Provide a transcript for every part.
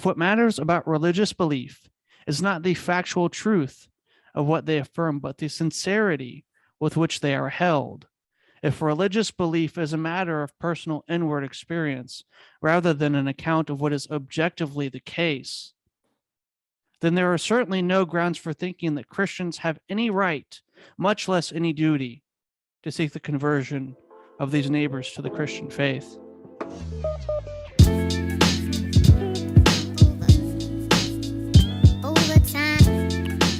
What matters about religious belief is not the factual truth of what they affirm, but the sincerity with which they are held. If religious belief is a matter of personal inward experience rather than an account of what is objectively the case, then there are certainly no grounds for thinking that Christians have any right, much less any duty, to seek the conversion of these neighbors to the Christian faith.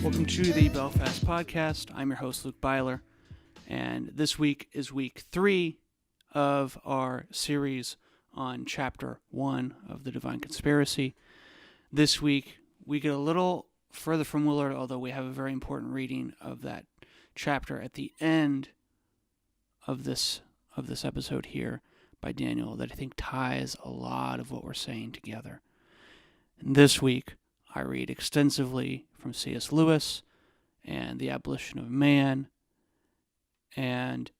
Welcome to the Belfast Podcast. I'm your host, Luke Byler, and this week is week 3 of our series on chapter 1 of the Divine Conspiracy. This week, we get a little further from Willard, although we have a very important reading of that chapter at the end of this episode here by Daniel that I think ties a lot of what we're saying together. And this week, I read extensively from C.S. Lewis and the Abolition of Man, and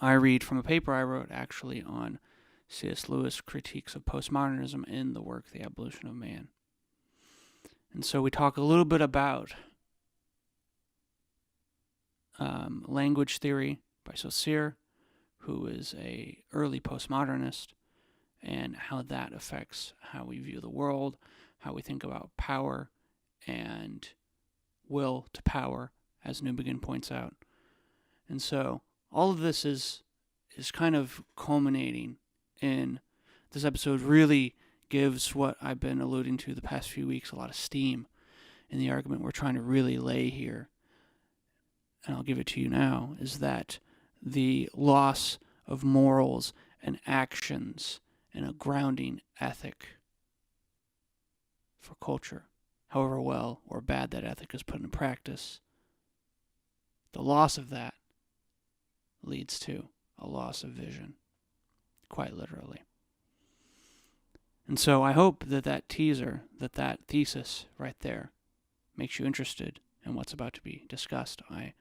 I read from a paper I wrote actually on C.S. Lewis' critiques of postmodernism in the work The Abolition of Man. And so we talk a little bit about language theory by Saussure, who is an early postmodernist, and how that affects how we view the world, how we think about power and will to power, as Newbigin points out. And so all of this is kind of culminating in this episode. Really gives what I've been alluding to the past few weeks a lot of steam in the argument we're trying to really lay here. And I'll give it to you now, is that the loss of morals and actions and a grounding ethic for culture, however well or bad that ethic is put into practice, the loss of that leads to a loss of vision, quite literally. And so I hope that teaser, that thesis right there makes you interested in what's about to be discussed. It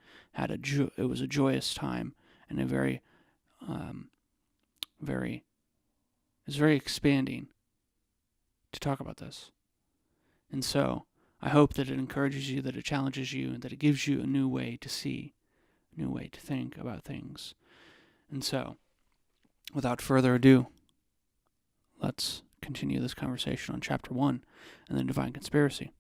was a joyous time and a very expanding to talk about this. And so I hope that it encourages you, that it challenges you, and that it gives you a new way to see, a new way to think about things. And so, without further ado, let's continue this conversation on chapter 1 and the Divine Conspiracy.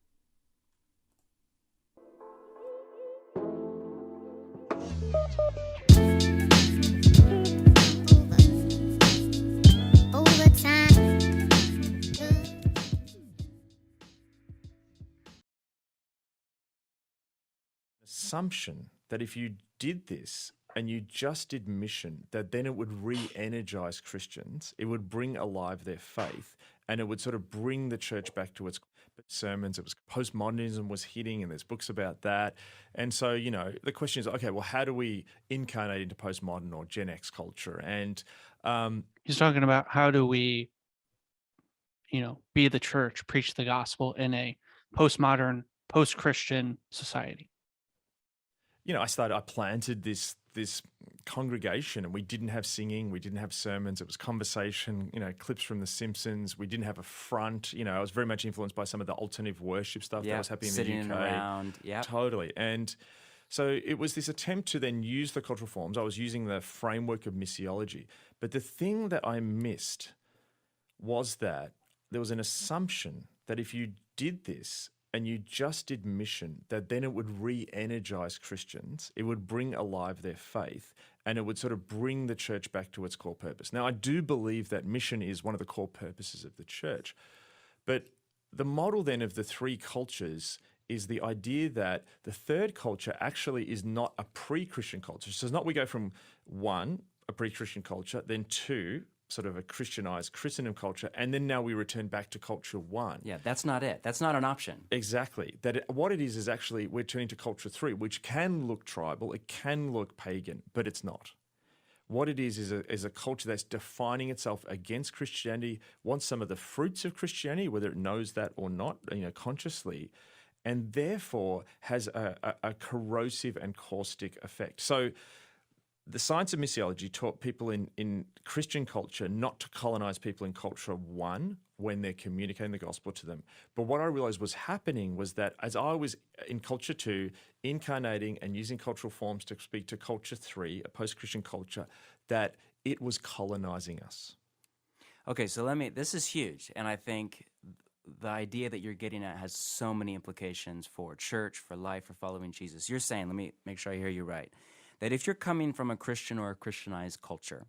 Assumption that if you did this and you just did mission, that then it would re-energize Christians, it would bring alive their faith, and it would sort of bring the church back to its sermons. It was postmodernism was hitting, and there's books about that. And so, the question is, okay, well, how do we incarnate into postmodern or Gen X culture? And he's talking about how do we, be the church, preach the gospel in a postmodern, post-Christian society. I planted this congregation, and we didn't have singing, we didn't have sermons, it was conversation, clips from The Simpsons. We didn't have a front. I was very much influenced by some of the alternative worship stuff that was happening in the UK. Sitting around, Totally. And so it was this attempt to then use the cultural forms. I was using the framework of missiology. But the thing that I missed was that there was an assumption that if you did this and you just did mission, that then it would re-energize Christians, it would bring alive their faith, and it would sort of bring the church back to its core purpose. Now, I do believe that mission is one of the core purposes of the church, but the model then of the three cultures is the idea that the third culture actually is not a pre-Christian culture. So it's not we go from 1, a pre-Christian culture, then 2, sort of a Christianized Christendom culture, and then now we return back to culture 1. Yeah, that's not it. That's not an option. Exactly. What it is actually we're turning to culture 3, which can look tribal, it can look pagan, but it's not. What it is a culture that's defining itself against Christianity, wants some of the fruits of Christianity, whether it knows that or not, consciously, and therefore has a corrosive and caustic effect. So the science of missiology taught people in Christian culture not to colonize people in culture one when they're communicating the gospel to them. But what I realized was happening was that as I was in culture two, incarnating and using cultural forms to speak to culture three, a post-Christian culture, that it was colonizing us. Okay, so this is huge. And I think the idea that you're getting at has so many implications for church, for life, for following Jesus. You're saying, let me make sure I hear you right, that if you're coming from a Christian or a Christianized culture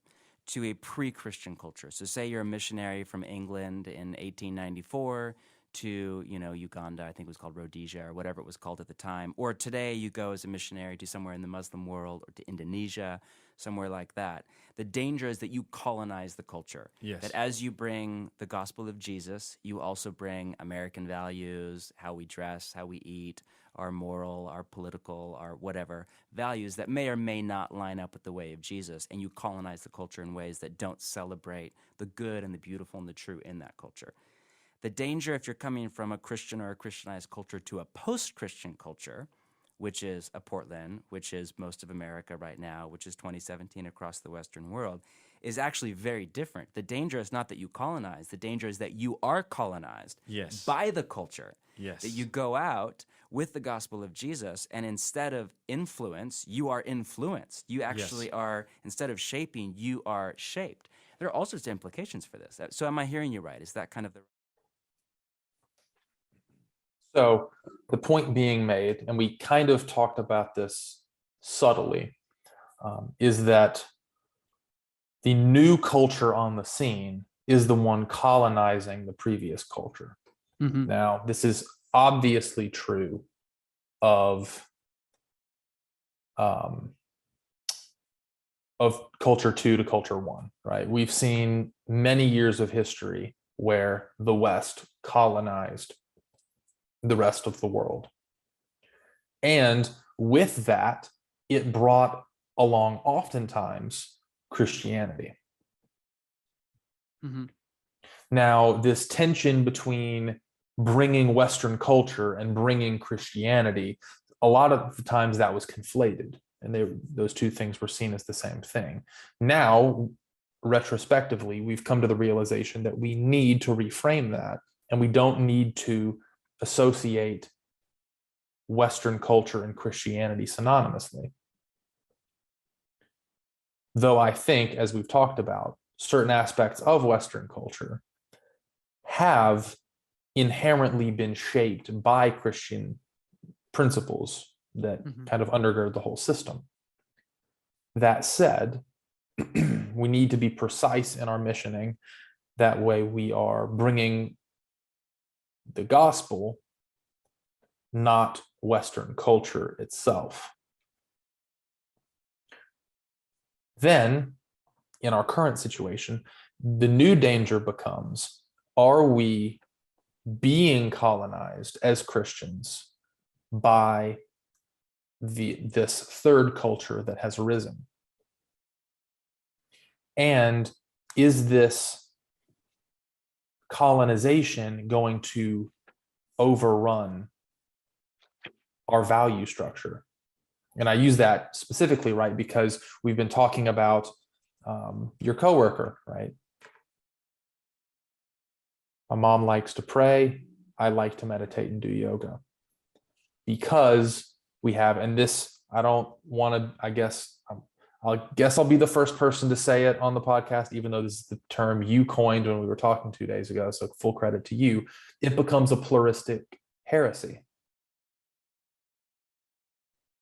to a pre-Christian culture, so say you're a missionary from England in 1894 to, Uganda, I think it was called Rhodesia or whatever it was called at the time, or today you go as a missionary to somewhere in the Muslim world or to Indonesia, somewhere like that. The danger is that you colonize the culture. Yes. That as you bring the gospel of Jesus, you also bring American values, how we dress, how we eat, our moral, our political, our whatever values that may or may not line up with the way of Jesus, and you colonize the culture in ways that don't celebrate the good and the beautiful and the true in that culture. The danger if you're coming from a Christian or a Christianized culture to a post-Christian culture, which is a Portland, which is most of America right now, which is 2017 across the Western world, is actually very different. The danger is not that you colonize. The danger is that you are colonized by the culture. Yes. That you go out with the gospel of Jesus, and instead of influence, you are influenced. You actually are, instead of shaping, you are shaped. There are all sorts of implications for this. So am I hearing you right? Is that kind of the... So the point being made, and we kind of talked about this subtly, is that the new culture on the scene is the one colonizing the previous culture. Mm-hmm. Now, this is obviously true of culture two to culture one, right? We've seen many years of history where the West colonized the rest of the world. And with that, it brought along oftentimes Christianity. Mm-hmm. Now, this tension between bringing Western culture and bringing Christianity, a lot of the times that was conflated, and those two things were seen as the same thing. Now, retrospectively, we've come to the realization that we need to reframe that, and we don't need to associate Western culture and Christianity synonymously. Though I think, as we've talked about, certain aspects of Western culture have inherently been shaped by Christian principles that kind of undergird the whole system. That said, we need to be precise in our missioning. That way we are bringing the gospel, not Western culture itself. Then, in our current situation, the new danger becomes, are we being colonized as Christians by this third culture that has arisen? And is this colonization going to overrun our value structure? And I use that specifically, right, because we've been talking about your coworker, right? My mom likes to pray. I like to meditate and do yoga. Because we have, and this, I don't want to, I guess I'll be the first person to say it on the podcast, even though this is the term you coined when we were talking 2 days ago. So full credit to you. It becomes a pluralistic heresy,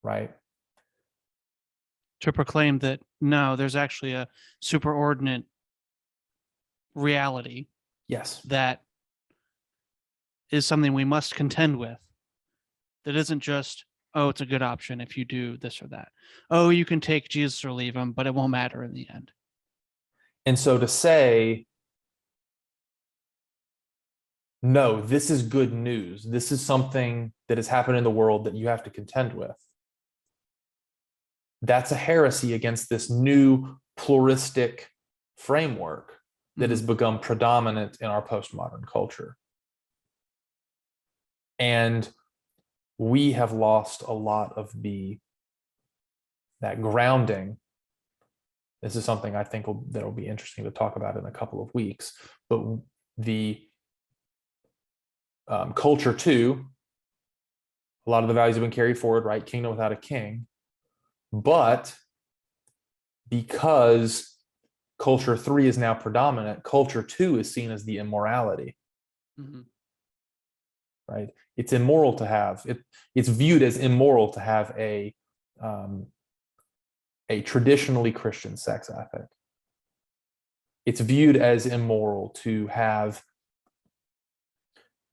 right? To proclaim that, no, there's actually a superordinate reality. Yes. That is something we must contend with. That isn't just, oh, it's a good option if you do this or that. Oh, you can take Jesus or leave him, but it won't matter in the end. And so to say, no, this is good news. This is something that has happened in the world that you have to contend with. That's a heresy against this new pluralistic framework that has become predominant in our postmodern culture. And we have lost a lot of that grounding This is something I think that'll be interesting to talk about in a couple of weeks. But the culture 2, a lot of the values have been carried forward, right? Kingdom without a king. But because culture 3 is now predominant, culture 2 is seen as the immorality. Mm-hmm. Right? It's immoral to have it. It's viewed as immoral to have a traditionally Christian sex ethic. It's viewed as immoral to have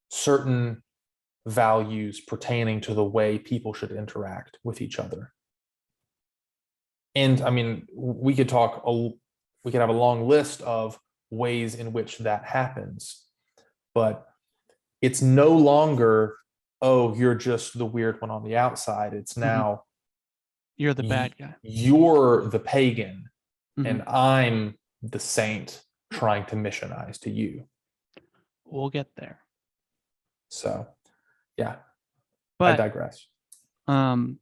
certain values pertaining to the way people should interact with each other. And I mean, we could have a long list of ways in which that happens, but it's no longer, oh, you're just the weird one on the outside. It's now, you're the bad guy. You're the pagan, Mm-hmm. and I'm the saint trying to missionize to you. We'll get there. So, yeah, but I digress. And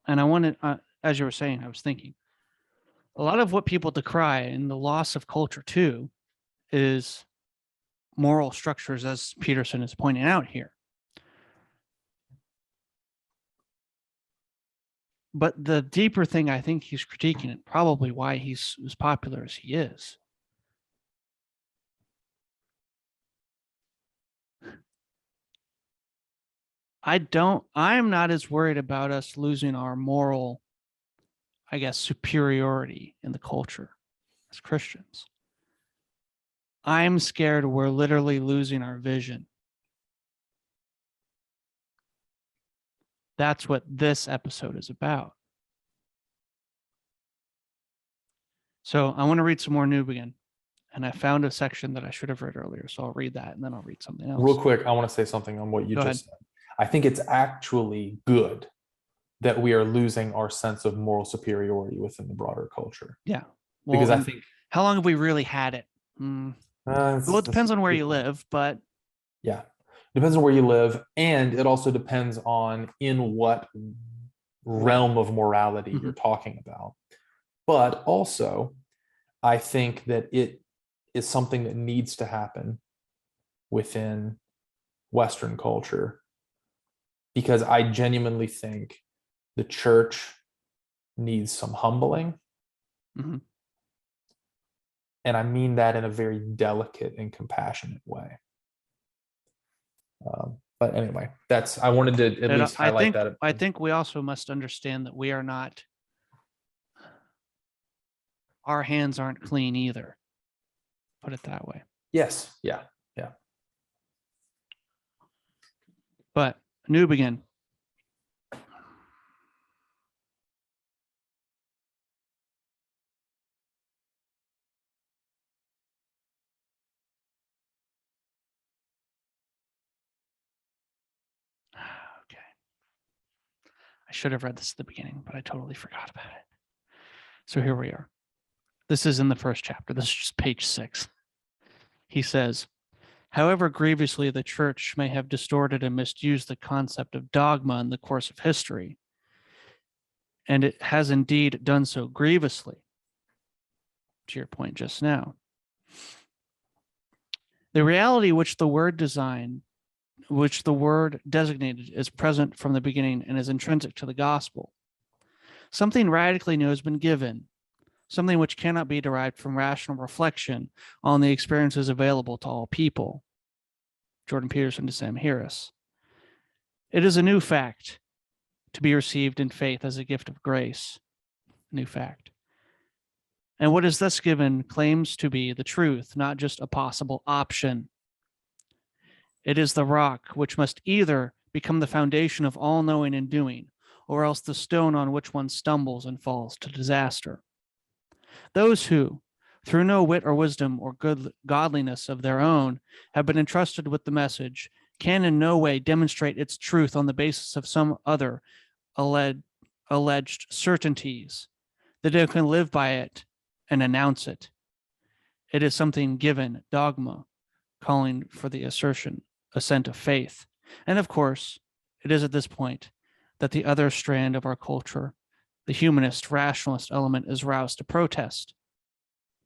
I wanted, as you were saying, I was thinking, a lot of what people decry in the loss of culture 2 is moral structures, as Peterson is pointing out here. But the deeper thing I think he's critiquing, and probably why he's as popular as he is, I'm not as worried about us losing our moral, I guess, superiority in the culture as Christians. I'm scared we're literally losing our vision. That's what this episode is about. So I want to read some more Newbigin, and I found a section that I should have read earlier, so I'll read that, and then I'll read something else. Real quick, I want to say something on what you just said. I think it's actually good that we are losing our sense of moral superiority within the broader culture. Yeah. Well, because I think... How long have we really had it? Well, it depends on where you live, but... Yeah. Depends on where you live, and it also depends on in what realm of morality you're talking about. But also, I think that it is something that needs to happen within Western culture, because I genuinely think the church needs some humbling. Mm-hmm. And I mean that in a very delicate and compassionate way. But anyway, I wanted to at least highlight that. I think we also must understand that we are not, our hands aren't clean either. Put it that way. Yes. Yeah. But Newbigin. Okay. I should have read this at the beginning, but I totally forgot about it. So here we are. This is in the first chapter. This is just page 6. He says, however grievously the church may have distorted and misused the concept of dogma in the course of history, and it has indeed done so grievously, to your point just now, the reality which the word designated is present from the beginning and is intrinsic to the gospel. Something radically new has been given, something which cannot be derived from rational reflection on the experiences available to all people. Jordan Peterson to Sam Harris. It is a new fact to be received in faith as a gift of grace. New fact. And what is thus given claims to be the truth, not just a possible option. It is the rock which must either become the foundation of all knowing and doing, or else the stone on which one stumbles and falls to disaster. Those who, through no wit or wisdom or godliness of their own, have been entrusted with the message, can in no way demonstrate its truth on the basis of some other alleged certainties, that they can live by it and announce it. It is something given, dogma, calling for the assent of faith. And of course, it is at this point that the other strand of our culture the humanist, rationalist element is roused to protest.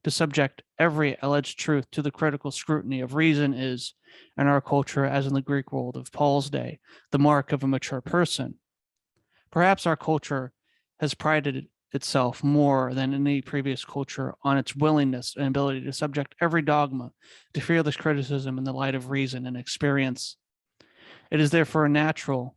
To subject every alleged truth to the critical scrutiny of reason is, in our culture, as in the Greek world of Paul's day, the mark of a mature person. Perhaps our culture has prided itself more than any previous culture on its willingness and ability to subject every dogma to fearless criticism in the light of reason and experience. It is therefore natural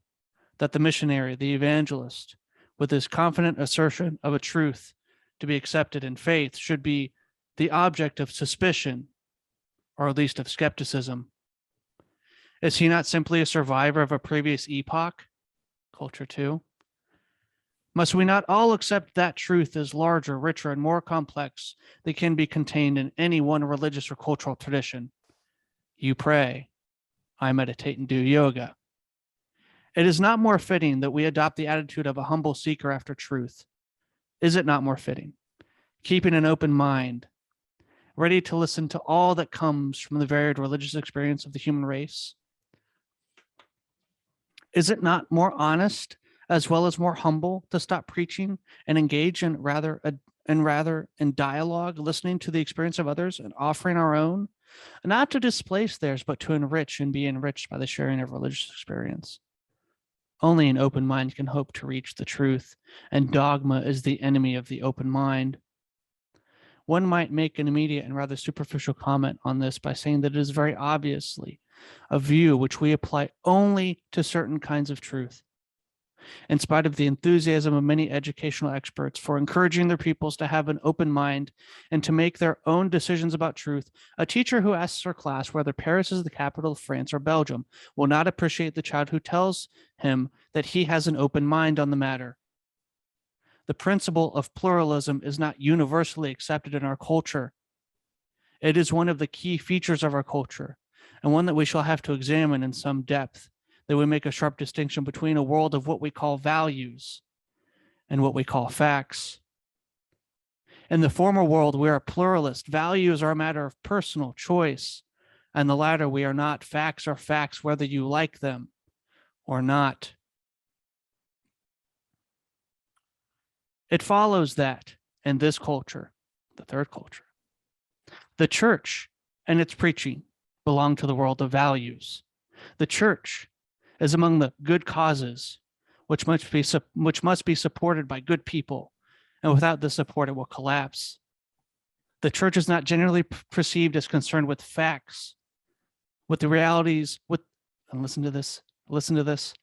that the missionary, the evangelist, with his confident assertion of a truth to be accepted in faith, should be the object of suspicion, or at least of skepticism. Is he not simply a survivor of a previous epoch, culture 2? Must we not all accept that truth is larger, richer, and more complex than can be contained in any one religious or cultural tradition? You pray, I meditate and do yoga. It is not more fitting that we adopt the attitude of a humble seeker after truth. Is it not more fitting? Keeping an open mind, ready to listen to all that comes from the varied religious experience of the human race? Is it not more honest as well as more humble to stop preaching and engage in rather in dialogue, listening to the experience of others and offering our own, not to displace theirs, but to enrich and be enriched by the sharing of religious experience? Only an open mind can hope to reach the truth, and dogma is the enemy of the open mind. One might make an immediate and rather superficial comment on this by saying that it is very obviously a view which we apply only to certain kinds of truth. In spite of the enthusiasm of many educational experts for encouraging their pupils to have an open mind and to make their own decisions about truth, a teacher who asks her class whether Paris is the capital of France or Belgium will not appreciate the child who tells him that he has an open mind on the matter. The principle of pluralism is not universally accepted in our culture. It is one of the key features of our culture, and one that we shall have to examine in some depth, that we make a sharp distinction between a world of what we call values and what we call facts. In the former world, we are pluralist. Values are a matter of personal choice, and the latter we are not. Facts are facts whether you like them or not. It follows that in this culture, the third culture, the church and its preaching belong to the world of values. The church is among the good causes which must be supported by good people, and without this support it will collapse. The church is not generally perceived as concerned with facts, with the realities, and listen to this.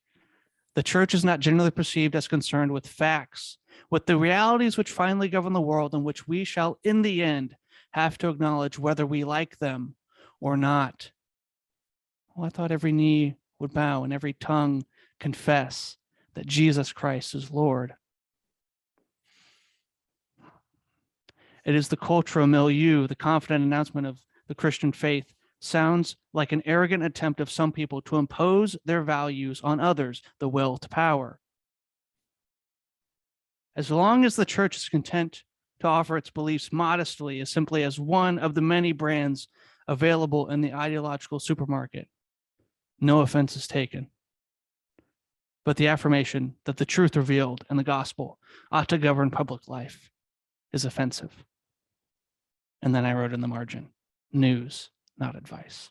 The church is not generally perceived as concerned with facts, with the realities which finally govern the world and which we shall in the end have to acknowledge whether we like them or not. Well, I thought every knee would bow and every tongue confess that Jesus Christ is Lord. It is the cultural milieu, the confident announcement of the Christian faith, sounds like an arrogant attempt of some people to impose their values on others, the will to power. As long as the church is content to offer its beliefs modestly, as simply as one of the many brands available in the ideological supermarket, no offense is taken. But the affirmation that the truth revealed in the gospel ought to govern public life is offensive. And then I wrote in the margin, news, not advice.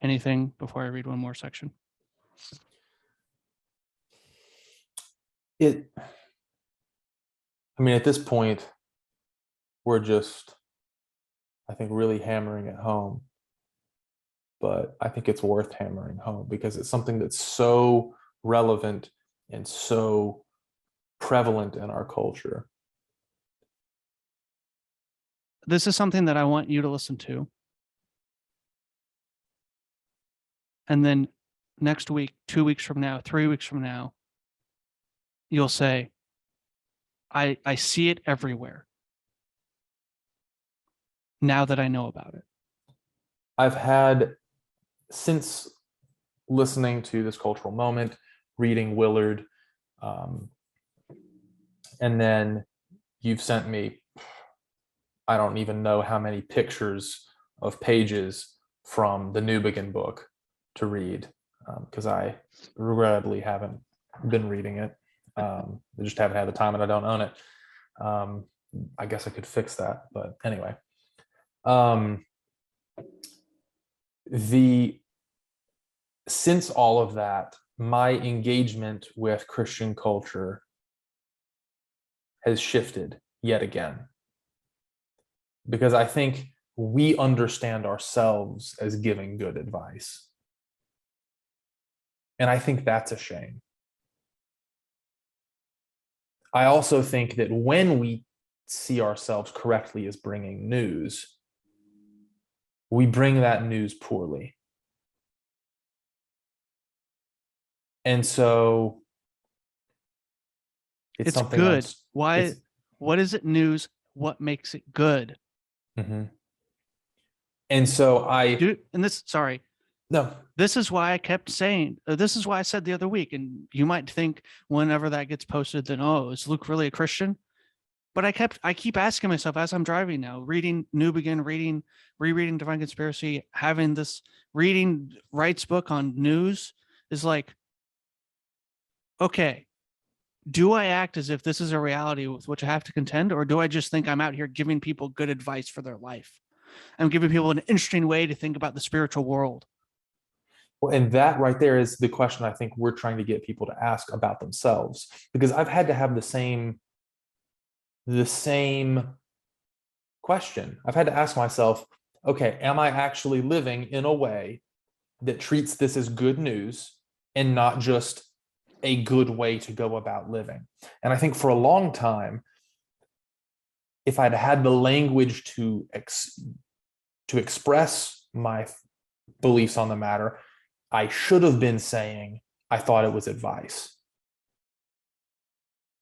Anything before I read one more section? At this point, we're just, I think, really hammering it home. But I think it's worth hammering home because it's something that's so relevant and so prevalent in our culture. This is something that I want you to listen to. And then next week, 2 weeks from now, 3 weeks from now, you'll say, I see it everywhere now that I know about it. I've had, since listening to This Cultural Moment, reading Willard, and then you've sent me, I don't even know how many pictures of pages from the Newbigin book to read, because I regrettably haven't been reading it. I just haven't had the time, and I don't own it. I guess I could fix that, but anyway. Since all of that, my engagement with Christian culture has shifted yet again, because I think we understand ourselves as giving good advice. And I think that's a shame. I also think that when we see ourselves correctly as bringing news, we bring that news poorly. And so it's something good. Why? What is it news? What makes it good? Mm-hmm. And so this is why I kept saying, this is why I said the other week, and you might think whenever that gets posted, then, oh, is Luke really a Christian? But I keep asking myself as I'm driving now, reading Newbigin, rereading Divine Conspiracy, reading Wright's book on news is like, okay, do I act as if this is a reality with which I have to contend, or do I just think I'm out here giving people good advice for their life? I'm giving people an interesting way to think about the spiritual world. Well, and that right there is the question I think we're trying to get people to ask about themselves, because I've had to have the same question. I've had to ask myself, okay, am I actually living in a way that treats this as good news and not just a good way to go about living? And I think for a long time, if I'd had the language to express my beliefs on the matter, I should have been saying I thought it was advice.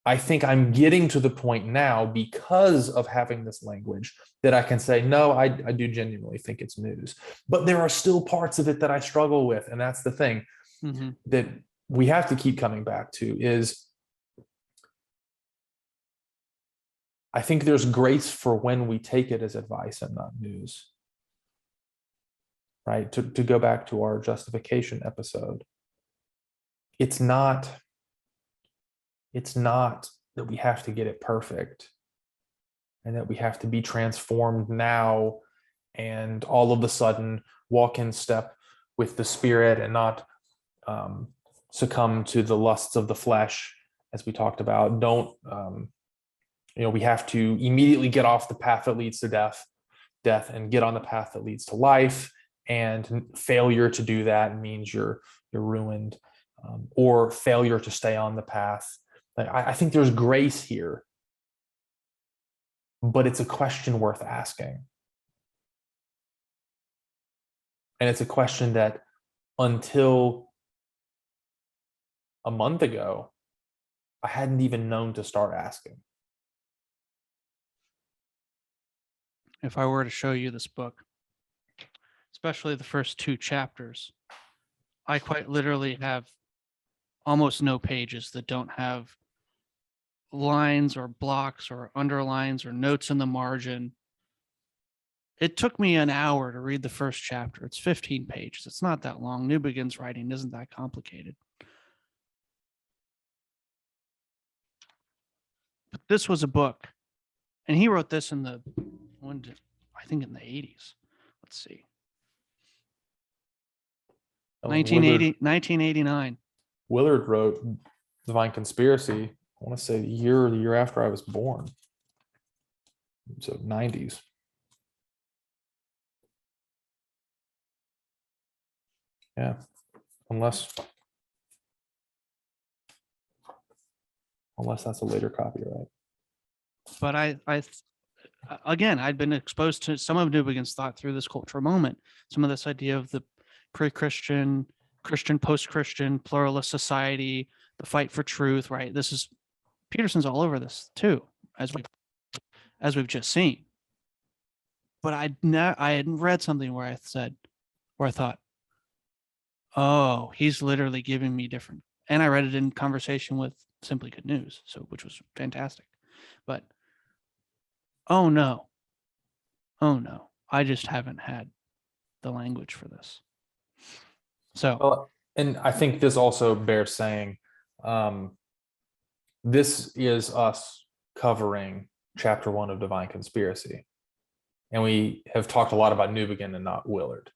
I think I'm getting to the point now, because of having this language, that I can say, no, I do genuinely think it's news. But there are still parts of it that I struggle with. And that's the thing that we have to keep coming back to is, I think there's grace for when we take it as advice and not news. Right? To go back to our justification episode, it's not that we have to get it perfect and that we have to be transformed now and all of a sudden walk in step with the Spirit and not succumb to the lusts of the flesh, as we talked about. Don't we have to immediately get off the path that leads to death and get on the path that leads to life. And failure to do that means you're ruined, or failure to stay on the path. I think there's grace here, but it's a question worth asking. And it's a question that until a month ago, I hadn't even known to start asking. If I were to show you this book, especially the first 2 chapters, I quite literally have almost no pages that don't have lines or blocks or underlines or notes in the margin. It took me an hour to read the first chapter. It's 15 pages. It's not that long. Newbigin's writing isn't that complicated. But this was a book, and he wrote this in the 80s. Let's see. 1989. Willard wrote Divine Conspiracy, I want to say the year after I was born. So 90s. Yeah. Unless that's a later copyright. But I'd been exposed to some of Newbigin's thought through this cultural moment. Some of this idea of the pre-Christian, Christian, post-Christian, pluralist society, the fight for truth, right? Peterson's all over this too, as we've just seen. But I hadn't read something where I thought, oh, he's literally giving me different. And I read it in conversation with Simply Good News, which was fantastic. But oh no, I just haven't had the language for this. So, Well, and I think this also bears saying, this is us covering chapter 1 of Divine Conspiracy. And we have talked a lot about Newbigin and not Willard.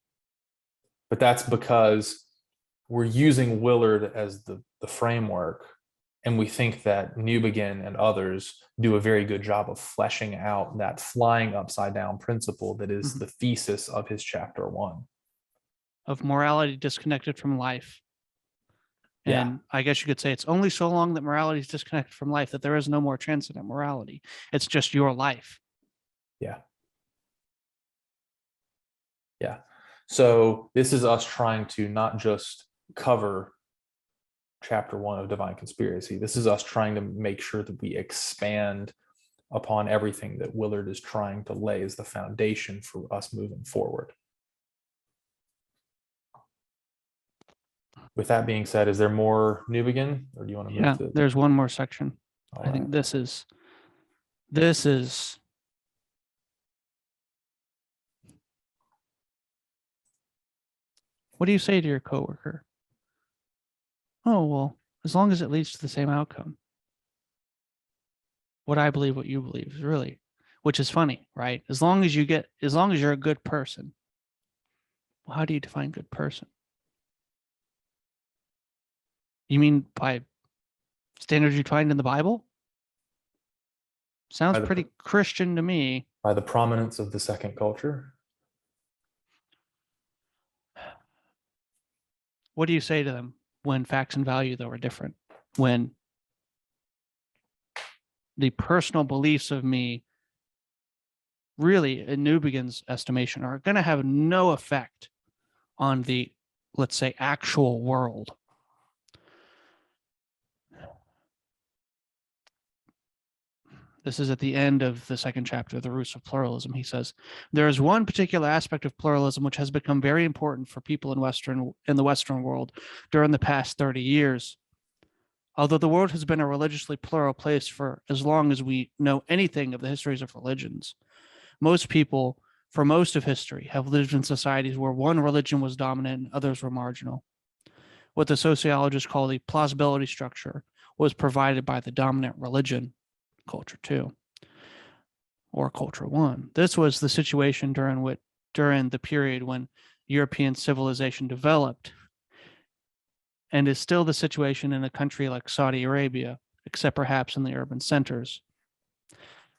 But that's because we're using Willard as the framework, and we think that Newbigin and others do a very good job of fleshing out that flying upside down principle that is the thesis of his chapter 1. Of morality disconnected from life. And I guess you could say it's only so long that morality is disconnected from life that there is no more transcendent morality. It's just your life. Yeah. Yeah. So this is us trying to not just cover chapter 1 of Divine Conspiracy. This is us trying to make sure that we expand upon everything that Willard is trying to lay as the foundation for us moving forward. With that being said, is there more Newbigin, or do you want to move to? There's one more section. All I think right. this is. What do you say to your coworker? Oh, well, as long as it leads to the same outcome. What I believe, what you believe is really, which is funny, right? As long as you're a good person. Well, how do you define good person? You mean by standards you find in the Bible? Sounds pretty Christian to me. By the prominence of the second culture? What do you say to them when facts and value, though, are different? When the personal beliefs of me, really, in Newbigin's estimation, are going to have no effect on the, let's say, actual world. This is at the end of the second chapter, The Roots of Pluralism. He says, there is one particular aspect of pluralism which has become very important for people in the Western world during the past 30 years. Although the world has been a religiously plural place for as long as we know anything of the histories of religions, most people, for most of history, have lived in societies where one religion was dominant and others were marginal. What the sociologists call the plausibility structure was provided by the dominant religion, culture 2, or culture 1. This was the situation during the period when European civilization developed, and is still the situation in a country like Saudi Arabia, except perhaps in the urban centers.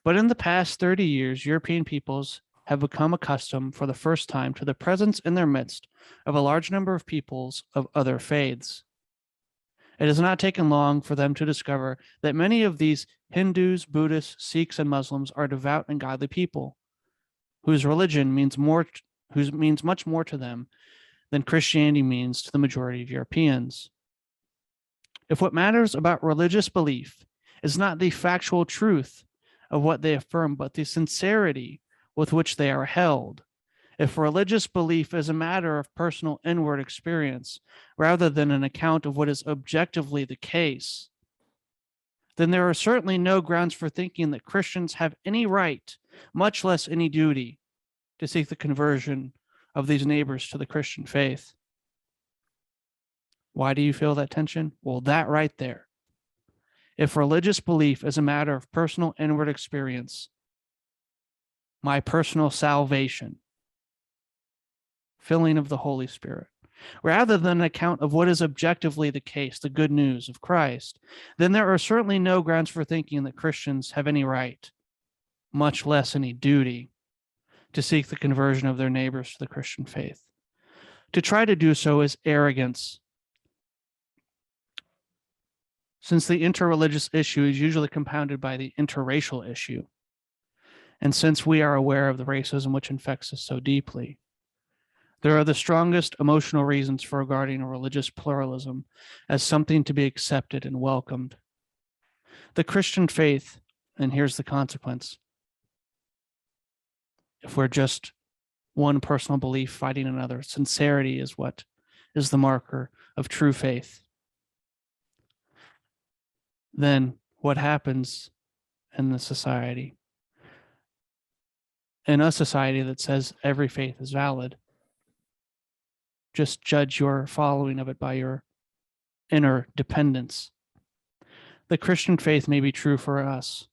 But in the past 30 years, European peoples have become accustomed for the first time to the presence in their midst of a large number of peoples of other faiths. It has not taken long for them to discover that many of these Hindus, Buddhists, Sikhs, and Muslims are devout and godly people, whose religion means much more to them than Christianity means to the majority of Europeans. If what matters about religious belief is not the factual truth of what they affirm, but the sincerity with which they are held, if religious belief is a matter of personal inward experience rather than an account of what is objectively the case, then there are certainly no grounds for thinking that Christians have any right, much less any duty, to seek the conversion of these neighbors to the Christian faith. Why do you feel that tension? Well, that right there. If religious belief is a matter of personal inward experience, my personal salvation, filling of the Holy Spirit, rather than an account of what is objectively the case, the good news of Christ, then there are certainly no grounds for thinking that Christians have any right, much less any duty, to seek the conversion of their neighbors to the Christian faith. To try to do so is arrogance, since the interreligious issue is usually compounded by the interracial issue, and since we are aware of the racism which infects us so deeply, there are the strongest emotional reasons for regarding a religious pluralism as something to be accepted and welcomed. The Christian faith, and here's the consequence, if we're just one personal belief fighting another, sincerity is what is the marker of true faith. Then what happens in the society in a society that says every faith is valid. Just judge your following of it by your inner dependence. The Christian faith may be true for us.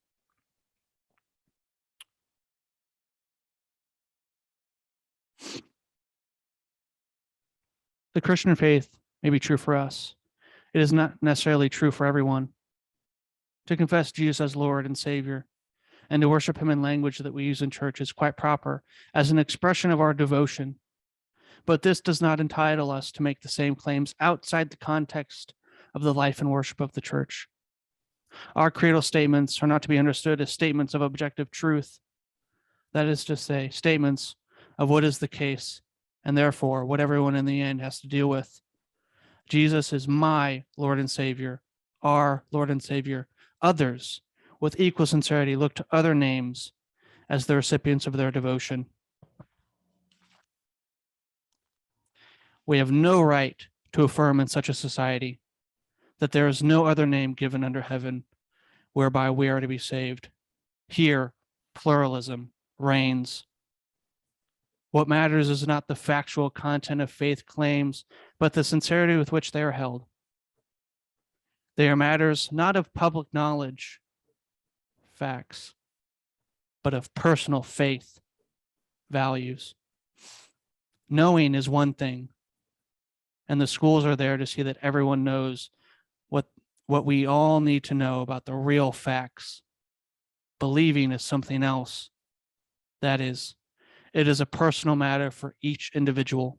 The Christian faith may be true for us. It is not necessarily true for everyone. To confess Jesus as Lord and Savior and to worship him in language that we use in church is quite proper as an expression of our devotion. But this does not entitle us to make the same claims outside the context of the life and worship of the church. Our creedal statements are not to be understood as statements of objective truth. That is to say, statements of what is the case, and therefore what everyone in the end has to deal with. Jesus is my Lord and Savior, our Lord and Savior. Others, with equal sincerity, look to other names as the recipients of their devotion. We have no right to affirm in such a society that there is no other name given under heaven whereby we are to be saved. Here, pluralism reigns. What matters is not the factual content of faith claims, but the sincerity with which they are held. They are matters not of public knowledge, facts, but of personal faith, values. Knowing is one thing, and the schools are there to see that everyone knows what we all need to know about the real facts. Believing is something else. That is, it is a personal matter for each individual.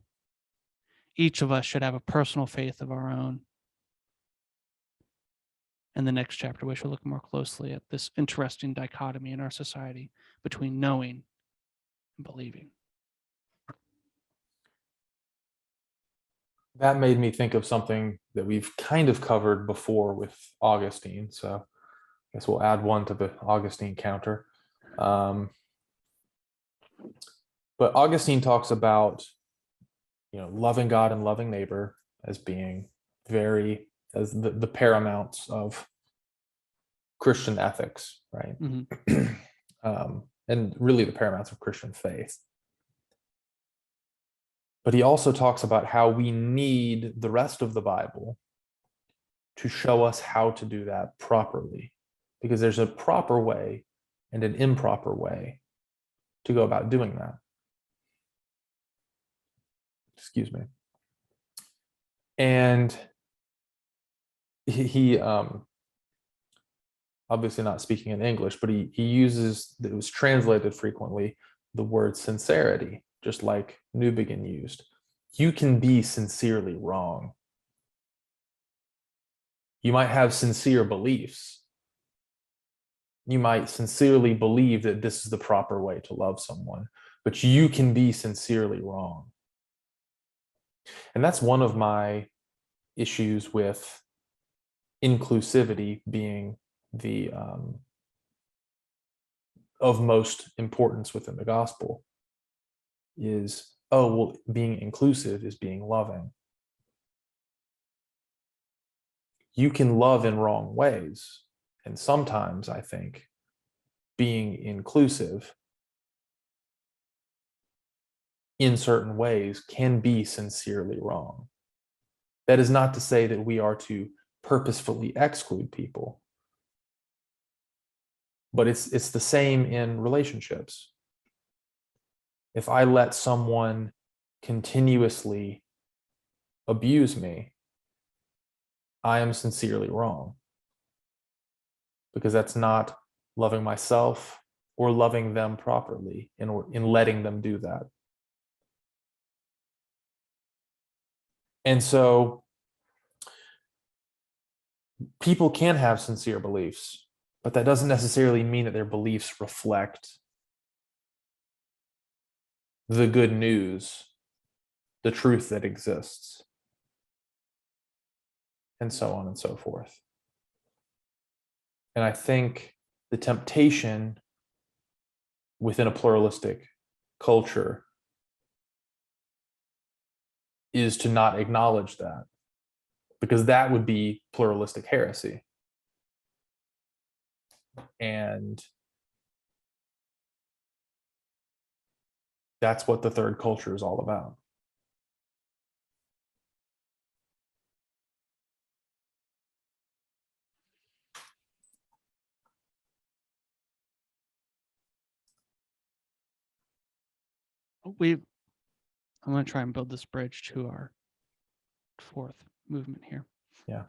Each of us should have a personal faith of our own. In the next chapter, we shall look more closely at this interesting dichotomy in our society between knowing and believing. That made me think of something that we've kind of covered before with Augustine. So I guess we'll add one to the Augustine counter. But Augustine talks about, loving God and loving neighbor as being as the paramounts of Christian ethics, right? Mm-hmm. And really the paramounts of Christian faith. But he also talks about how we need the rest of the Bible to show us how to do that properly, because there's a proper way and an improper way to go about doing that. Excuse me. And he obviously not speaking in English, but he uses, it was translated frequently, the word sincerity, just like Newbigin used. You can be sincerely wrong. You might have sincere beliefs. You might sincerely believe that this is the proper way to love someone, but you can be sincerely wrong. And that's one of my issues with inclusivity being the of most importance within the gospel is, being inclusive is being loving. You can love in wrong ways. And sometimes I think being inclusive in certain ways can be sincerely wrong. That is not to say that we are to purposefully exclude people, but it's the same in relationships. If I let someone continuously abuse me, I am sincerely wrong, because that's not loving myself or loving them properly in letting them do that. And so people can have sincere beliefs, but that doesn't necessarily mean that their beliefs reflect the good news, the truth that exists, and so on and so forth. And I think the temptation within a pluralistic culture is to not acknowledge that, because that would be pluralistic heresy. And That's what the third culture is all about. I'm going to try and build this bridge to our fourth movement here. Yeah.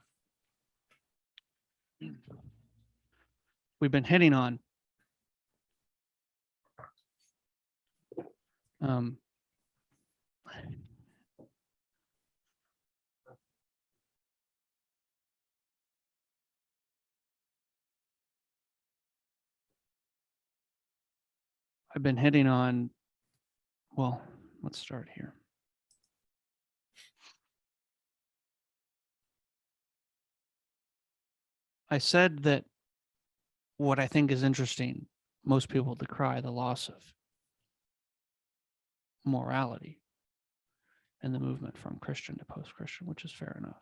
We've been hitting on well, let's start here. I said that what I think is interesting, most people decry the loss of morality in the movement from Christian to post-Christian, which is fair enough.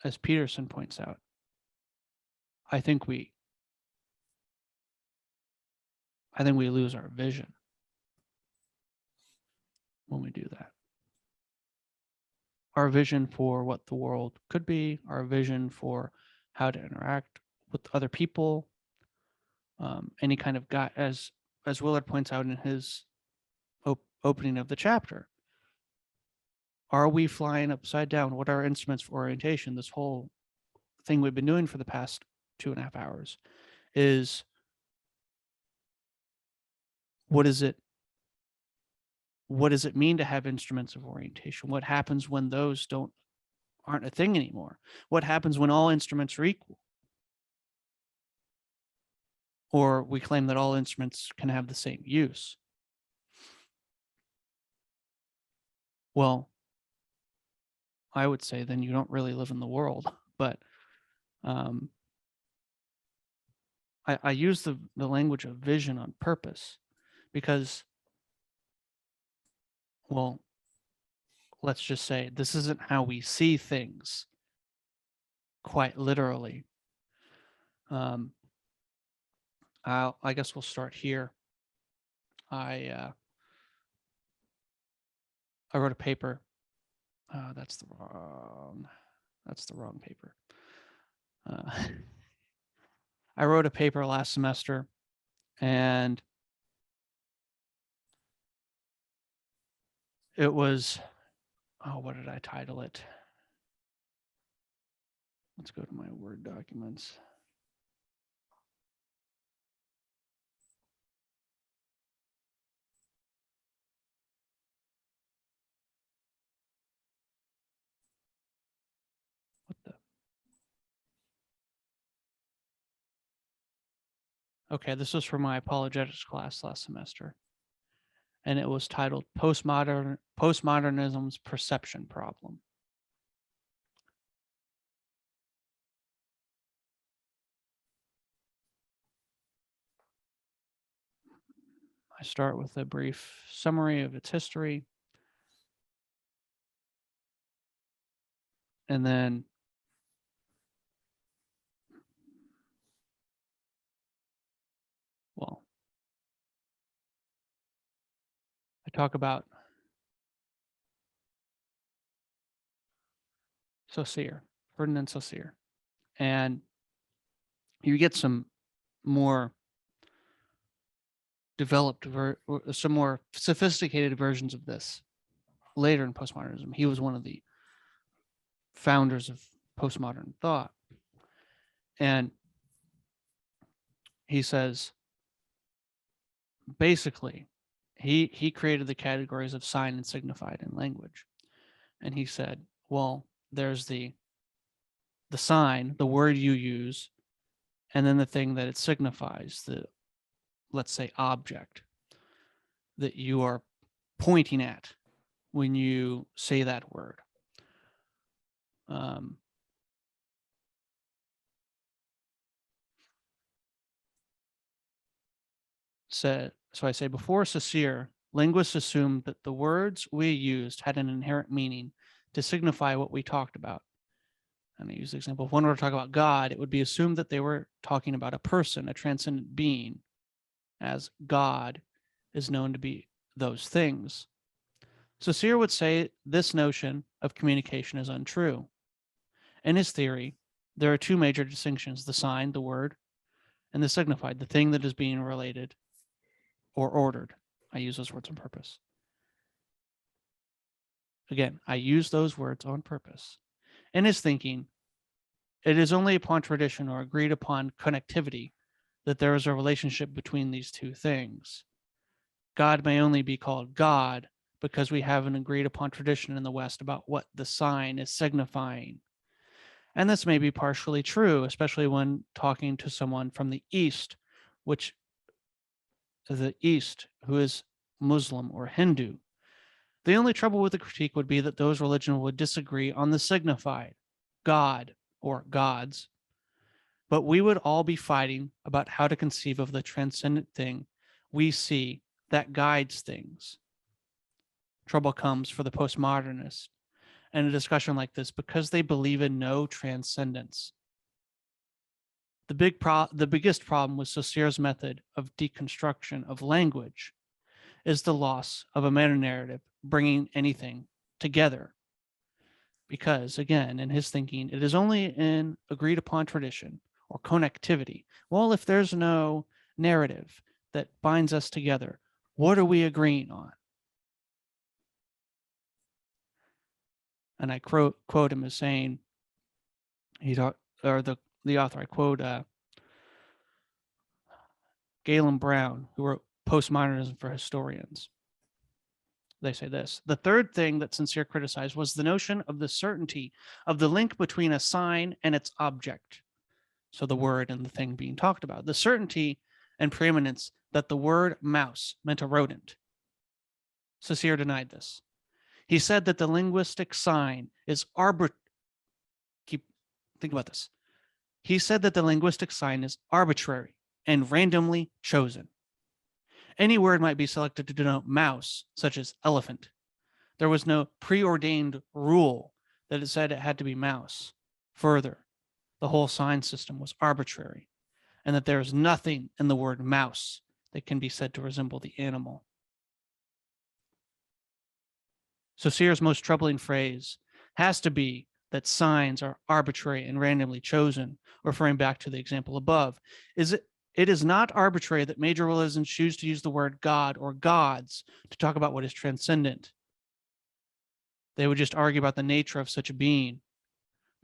As Peterson points out, I think we lose our vision when we do that. Our vision for what the world could be, our vision for how to interact with other people, any kind of guide, as Willard points out in his opening of the chapter. Are we flying upside down? What are our instruments for orientation? This whole thing we've been doing for the past 2.5 hours is, what does it mean to have instruments of orientation? What happens when those aren't a thing anymore? What happens when all instruments are equal? Or we claim that all instruments can have the same use. Well, I would say then you don't really live in the world. But I use the language of vision on purpose because, well, let's just say this isn't how we see things quite literally. I guess we'll start here. I wrote a paper. That's the wrong paper. I wrote a paper last semester, and it was, what did I title it? Let's go to my Word documents. Okay, this was for my apologetics class last semester, and it was titled Postmodernism's Perception Problem. I start with a brief summary of its history, and then I talk about Saussure, Ferdinand Saussure, and you get some more developed, some more sophisticated versions of this later in postmodernism. He was one of the founders of postmodern thought, and he says, basically, he created the categories of sign and signified in language, and he said, well, there's the sign, the word you use, and then the thing that it signifies, the, let's say, object that you are pointing at when you say that word. So I say, before Saussure, linguists assumed that the words we used had an inherent meaning to signify what we talked about. And I use the example, if one were to talk about God, it would be assumed that they were talking about a person, a transcendent being, as God, is known to be those things. Saussure would say this notion of communication is untrue. In his theory, there are two major distinctions: the sign, the word, and the signified, the thing that is being related or ordered. I use those words on purpose. Again, I use those words on purpose. In his thinking, it is only upon tradition or agreed upon connectivity that there is a relationship between these two things. God may only be called God because we have an agreed upon tradition in the West about what the sign is signifying. And this may be partially true, especially when talking to someone from the East, who is Muslim or Hindu. The only trouble with the critique would be that those religions would disagree on the signified, God or gods, but we would all be fighting about how to conceive of the transcendent thing we see that guides things. Trouble comes for the postmodernists in a discussion like this because they believe in no transcendence. The biggest problem with Saussure's method of deconstruction of language is the loss of a meta-narrative bringing anything together. Because, again, in his thinking, it is only in agreed upon tradition or connectivity. Well, if there's no narrative that binds us together, what are we agreeing on? And I quote him as saying, the author, I quote Galen Brown, who wrote Postmodernism for Historians. They say this: the third thing that Saussure criticized was the notion of the certainty of the link between a sign and its object. So the word and the thing being talked about. The certainty and preeminence that the word mouse meant a rodent. Saussure denied this. He said that the linguistic sign is think about this. He said that the linguistic sign is arbitrary and randomly chosen. Any word might be selected to denote mouse, such as elephant. There was no preordained rule that it said it had to be mouse. Further, the whole sign system was arbitrary, and that there is nothing in the word mouse that can be said to resemble the animal. Saussure's most troubling phrase has to be that signs are arbitrary and randomly chosen, referring back to the example above. It is not arbitrary that major religions choose to use the word God or gods to talk about what is transcendent. They would just argue about the nature of such a being.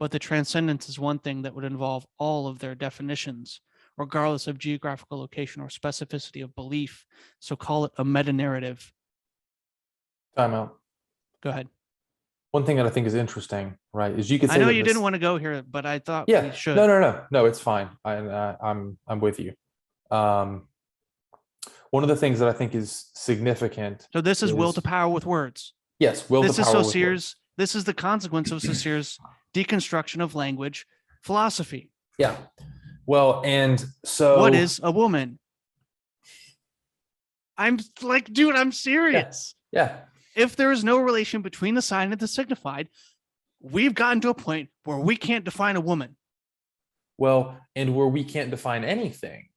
But the transcendence is one thing that would involve all of their definitions, regardless of geographical location or specificity of belief. So call it a meta-narrative. Time out. Go ahead. One thing that I think is interesting, right, is you could say I know that you this- didn't want to go here, but I thought yeah, we should. No, it's fine. I'm with you. One of the things that I think is significant. So this is will to power with words. Yes, will This to is power with words. Saussure's. This is the consequence of Saussure's deconstruction of language philosophy. Yeah. Well, and so What is a woman? I'm like, dude, I'm serious. Yeah. If there is no relation between the sign and the signified, we've gotten to a point where we can't define a woman. Well, and where we can't define anything,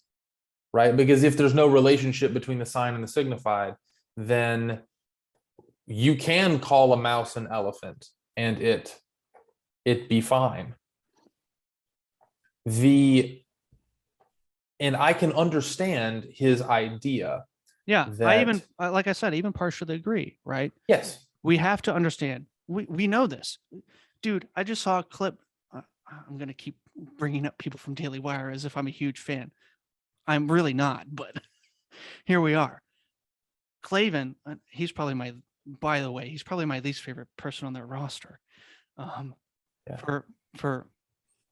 right? Because if there's no relationship between the sign and the signified, then you can call a mouse an elephant and it be fine. And I can understand his idea. Yeah, that, like I said, I even partially agree, right? Yes. We have to understand. We know this. Dude, I just saw a clip. I'm going to keep bringing up people from Daily Wire as if I'm a huge fan. I'm really not, but here we are. Clavin, he's probably my least favorite person on their roster. For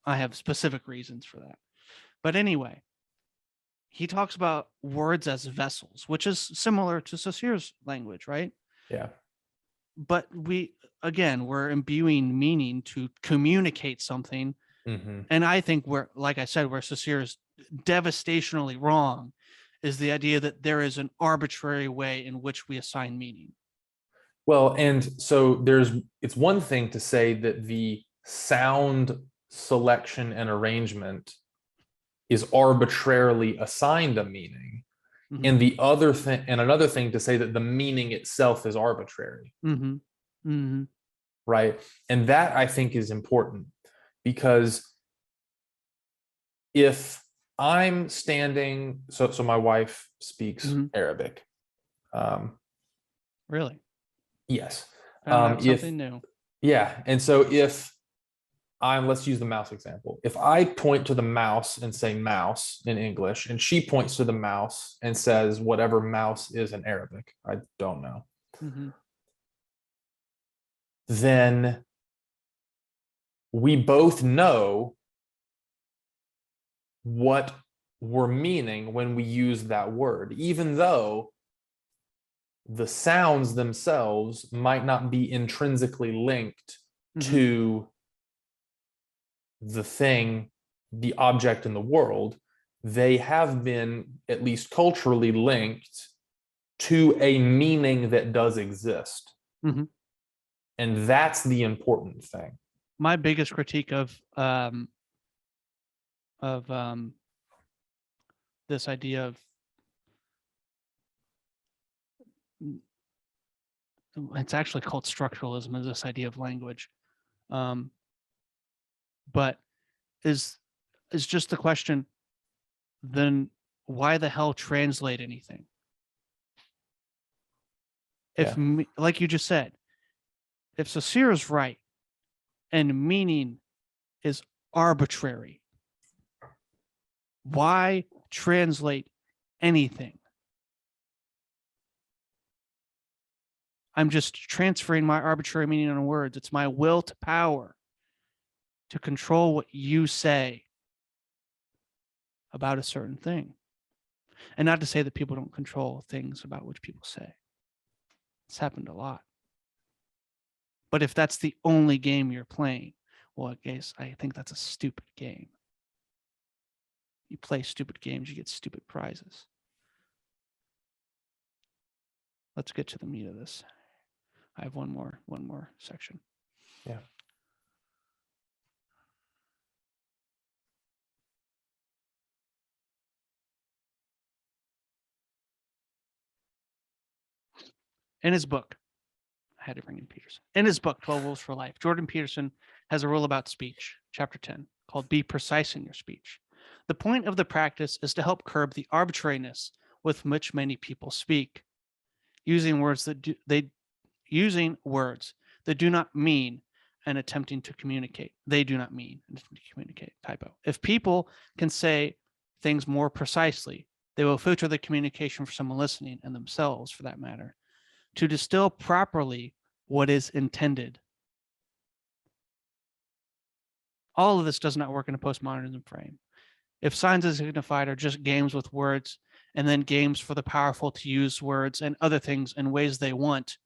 I have specific reasons for that. But anyway, he talks about words as vessels, which is similar to Saussure's language, right? Yeah. But we're imbuing meaning to communicate something. Mm-hmm. And I think where Saussure is devastatingly wrong is the idea that there is an arbitrary way in which we assign meaning. Well, and so it's one thing to say that the sound selection and arrangement is arbitrarily assigned a meaning. Mm-hmm. And the other thing, and another thing to say that the meaning itself is arbitrary. Mm-hmm. Mm-hmm. Right. And that I think is important, because if I'm standing, so my wife speaks Mm-hmm. Arabic. Really? Yes. Found out If something new. Yeah. And so if let's use the mouse example. If I point to the mouse and say mouse in English, and she points to the mouse and says whatever mouse is in Arabic, I don't know, Mm-hmm. then we both know what we're meaning when we use that word, even though the sounds themselves might not be intrinsically linked Mm-hmm. to the thing, the object in the world. They have been, at least culturally, linked to a meaning that does exist. Mm-hmm. And that's the important thing. My biggest critique of this idea of, it's actually called structuralism, is this idea of language, but is just the question, then why the hell translate anything? If, like you just said, if Saussure is right and meaning is arbitrary, why translate anything? I'm just transferring my arbitrary meaning on words. It's my will to power to control what you say about a certain thing. And not to say that people don't control things about which people say. It's happened a lot. But if that's the only game you're playing, well, I think that's a stupid game. You play stupid games, you get stupid prizes. Let's get to the meat of this. I have one more section. Yeah. In his book, I had to bring in Peterson. In his book, 12 Rules for Life, Jordan Peterson has a rule about speech, chapter 10, called Be Precise in Your Speech. The point of the practice is to help curb the arbitrariness with which many people speak, using words that do not mean and attempting to communicate. They do not mean and attempting to communicate. Typo. If people can say things more precisely, they will filter the communication for someone listening, and themselves for that matter, to distill properly what is intended. All of this does not work in a postmodernism frame. If signs as signified are just games with words, and then games for the powerful to use words and other things in ways they want,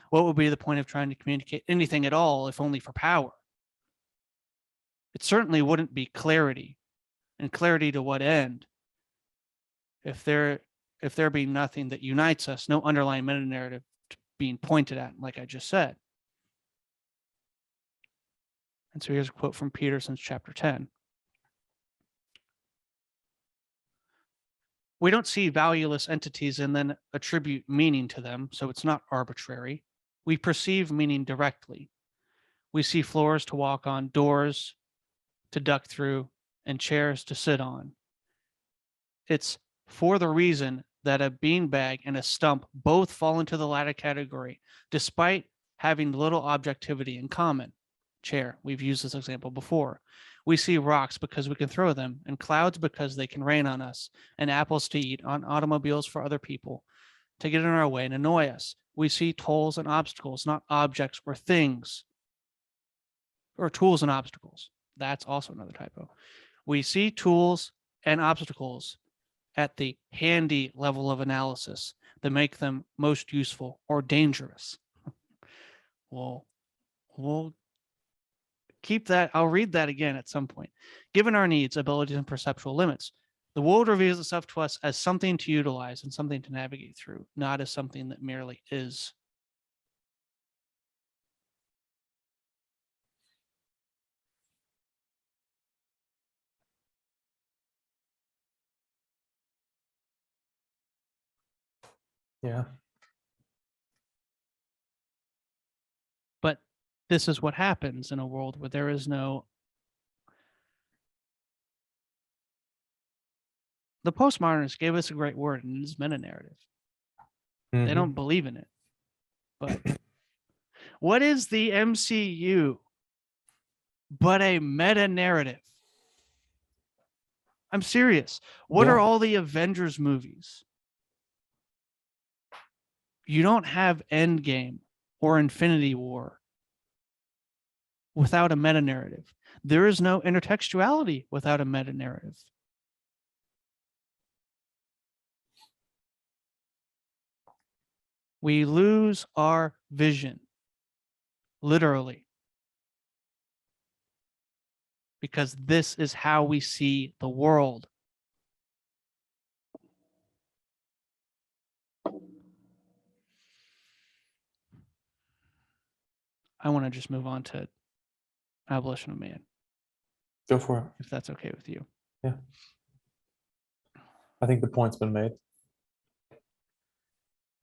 what would be the point of trying to communicate anything at all, if only for power? It certainly wouldn't be clarity. And clarity to what end? If there be nothing that unites us, no underlying meta-narrative being pointed at, like I just said. And so here's a quote from Peterson's chapter 10. We don't see valueless entities and then attribute meaning to them, so it's not arbitrary. We perceive meaning directly. We see floors to walk on, doors to duck through, and chairs to sit on. It's for the reason that a beanbag and a stump both fall into the latter category, despite having little objectivity in common. Chair, we've used this example before. We see rocks because we can throw them, and clouds because they can rain on us, and apples to eat, on automobiles for other people to get in our way and annoy us. We see tolls and obstacles, not objects or things, or tools and obstacles. That's also another typo. We see tools and obstacles at the handy level of analysis that make them most useful or dangerous. We'll keep that. I'll read that again at some point. Given our needs, abilities, and perceptual limits, the world reveals itself to us as something to utilize and something to navigate through, not as something that merely is. Yeah. But this is what happens in a world where there is no. The postmodernists gave us a great word, and it's meta-narrative. They don't believe in it. But what is the MCU but a meta-narrative? I'm serious. What Yeah. are all the Avengers movies? You don't have Endgame or Infinity War without a meta-narrative. There is no intertextuality without a meta-narrative. We lose our vision, literally, because this is how we see the world. I want to just move on to Abolition of Man, Go for it. if that's okay with you. Yeah. I think the point's been made.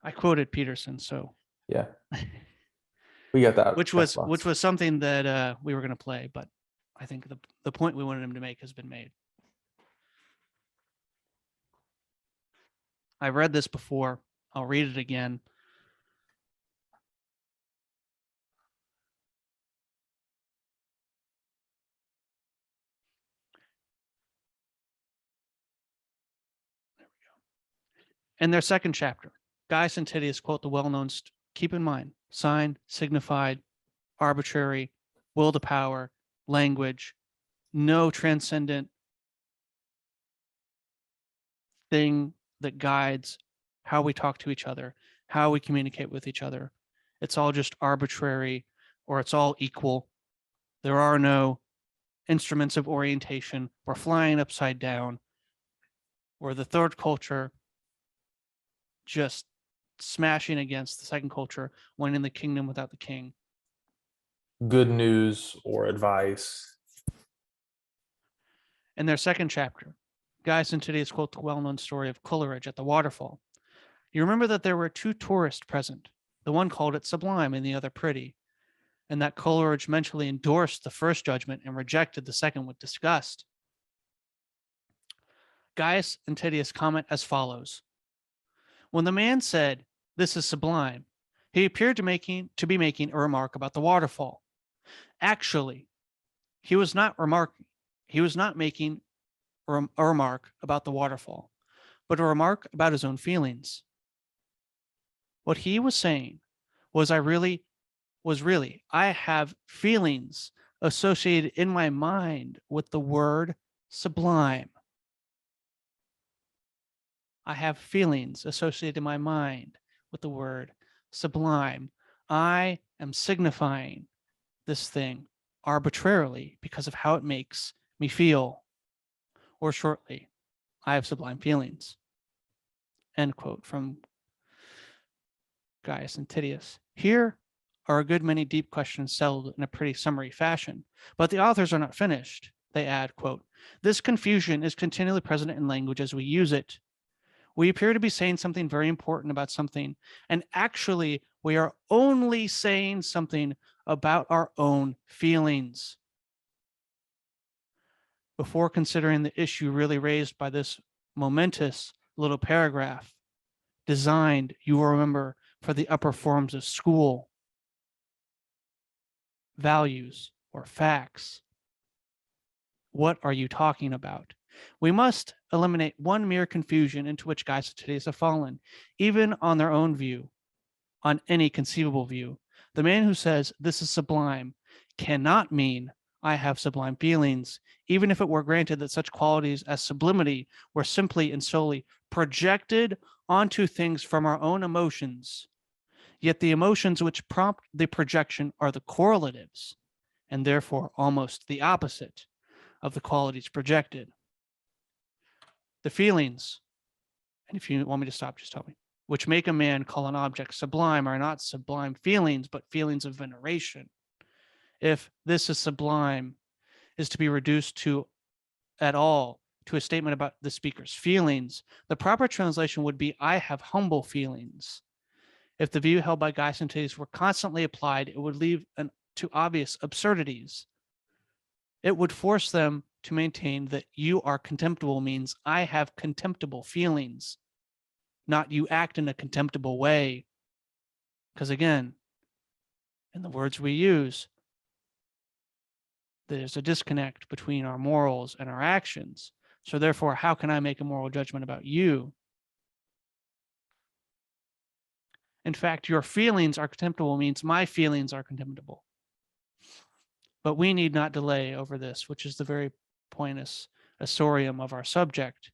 I quoted Peterson, so Yeah. We got that. which was something that we were going to play, but I think the point we wanted him to make has been made. I've read this before. I'll read it again. There we go. In their second chapter, Gaius and Titius quote the well-known, keep in mind, sign, signified, arbitrary, will to power, language, no transcendent thing that guides how we talk to each other, how we communicate with each other. It's all just arbitrary, or it's all equal. There are no instruments of orientation. We're flying upside down. Or the third culture just smashing against the second culture, winning the kingdom without the king. Good news or advice. In their second chapter, Gaius and Titius quote the well-known story of Coleridge at the waterfall. You remember that there were two tourists present. The one called it sublime and the other pretty, and that Coleridge mentally endorsed the first judgment and rejected the second with disgust. Gaius and Titius comment as follows. When the man said, "This is sublime," he appeared to be making a remark about the waterfall. Actually, he was not making a remark about the waterfall, but a remark about his own feelings. What he was saying was I have feelings associated in my mind with the word sublime. I have feelings associated in my mind with the word sublime. I am signifying this thing arbitrarily because of how it makes me feel. Or shortly, I have sublime feelings. End quote from Gaius and Titius. Here are a good many deep questions settled in a pretty summary fashion, but the authors are not finished. They add, quote, this confusion is continually present in language as we use it. We appear to be saying something very important about something, and actually we are only saying something about our own feelings. Before considering the issue really raised by this momentous little paragraph, designed, you will remember, for the upper forms of school, values or facts. What are you talking about? We must eliminate one mere confusion into which Gaius and Titius have fallen, even on their own view, on any conceivable view. The man who says this is sublime cannot mean I have sublime feelings, even if it were granted that such qualities as sublimity were simply and solely projected onto things from our own emotions. Yet the emotions which prompt the projection are the correlatives, and therefore almost the opposite of the qualities projected. The feelings, and if you want me to stop, just tell me, which make a man call an object sublime are not sublime feelings, but feelings of veneration. If this is sublime, is to be reduced to at all to a statement about the speaker's feelings, the proper translation would be, I have humble feelings. If the view held by Gaius and Tithys were constantly applied, it would lead to obvious absurdities. It would force them to maintain that you are contemptible means I have contemptible feelings, not you act in a contemptible way. Because again, in the words we use, there's a disconnect between our morals and our actions. So therefore, how can I make a moral judgment about you? In fact, your feelings are contemptible means my feelings are contemptible. But we need not delay over this, which is the very pointus asorium of our subject.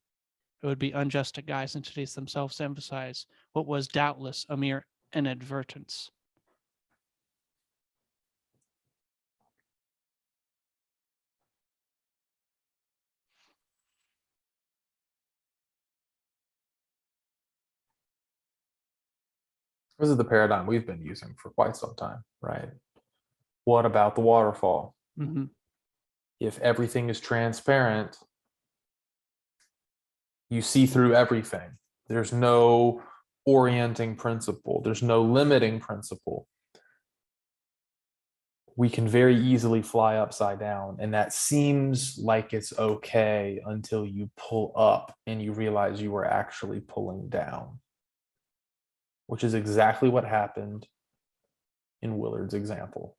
It would be unjust to Gaius and Tithys themselves to emphasize what was doubtless a mere inadvertence. This is the paradigm we've been using for quite some time, right? What about the waterfall? Mm-hmm. If everything is transparent, you see through everything. There's no orienting principle. There's no limiting principle. We can very easily fly upside down, and that seems like it's okay until you pull up and you realize you were actually pulling down, which is exactly what happened in Willard's example.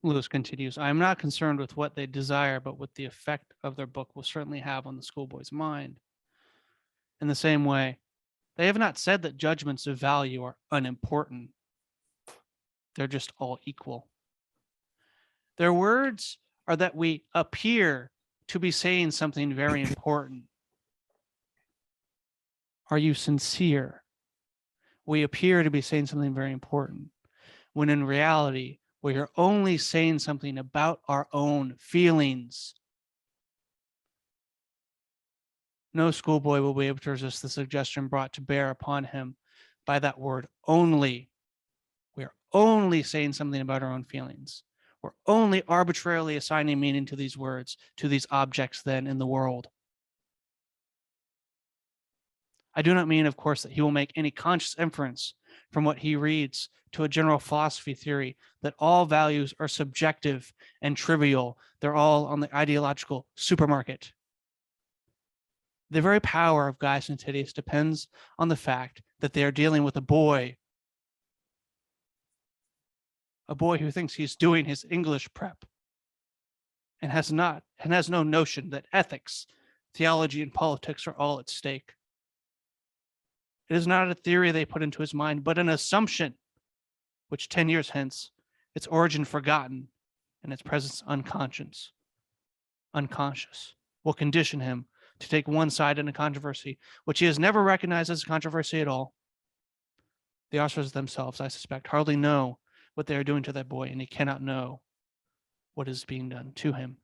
Lewis continues, I am not concerned with what they desire, but what the effect of their book will certainly have on the schoolboy's mind. In the same way, they have not said that judgments of value are unimportant. They're just all equal. Their words are that we appear to be saying something very important. Are you sincere? We appear to be saying something very important, when in reality, we are only saying something about our own feelings. No schoolboy will be able to resist the suggestion brought to bear upon him by that word only. We are only saying something about our own feelings. We're only arbitrarily assigning meaning to these words, to these objects then in the world. I do not mean, of course, that he will make any conscious inference from what he reads to a general philosophy theory that all values are subjective and trivial. They're all on the ideological supermarket. The very power of Gaius and Tithys depends on the fact that they are dealing with a boy who thinks he's doing his English prep and has no notion that ethics, theology, and politics are all at stake. It is not a theory they put into his mind, but an assumption, which 10 years hence, its origin forgotten and its presence unconscious, will condition him to take one side in a controversy which he has never recognized as a controversy at all. The authors themselves, I suspect, hardly know what they are doing to that boy, and he cannot know what is being done to him.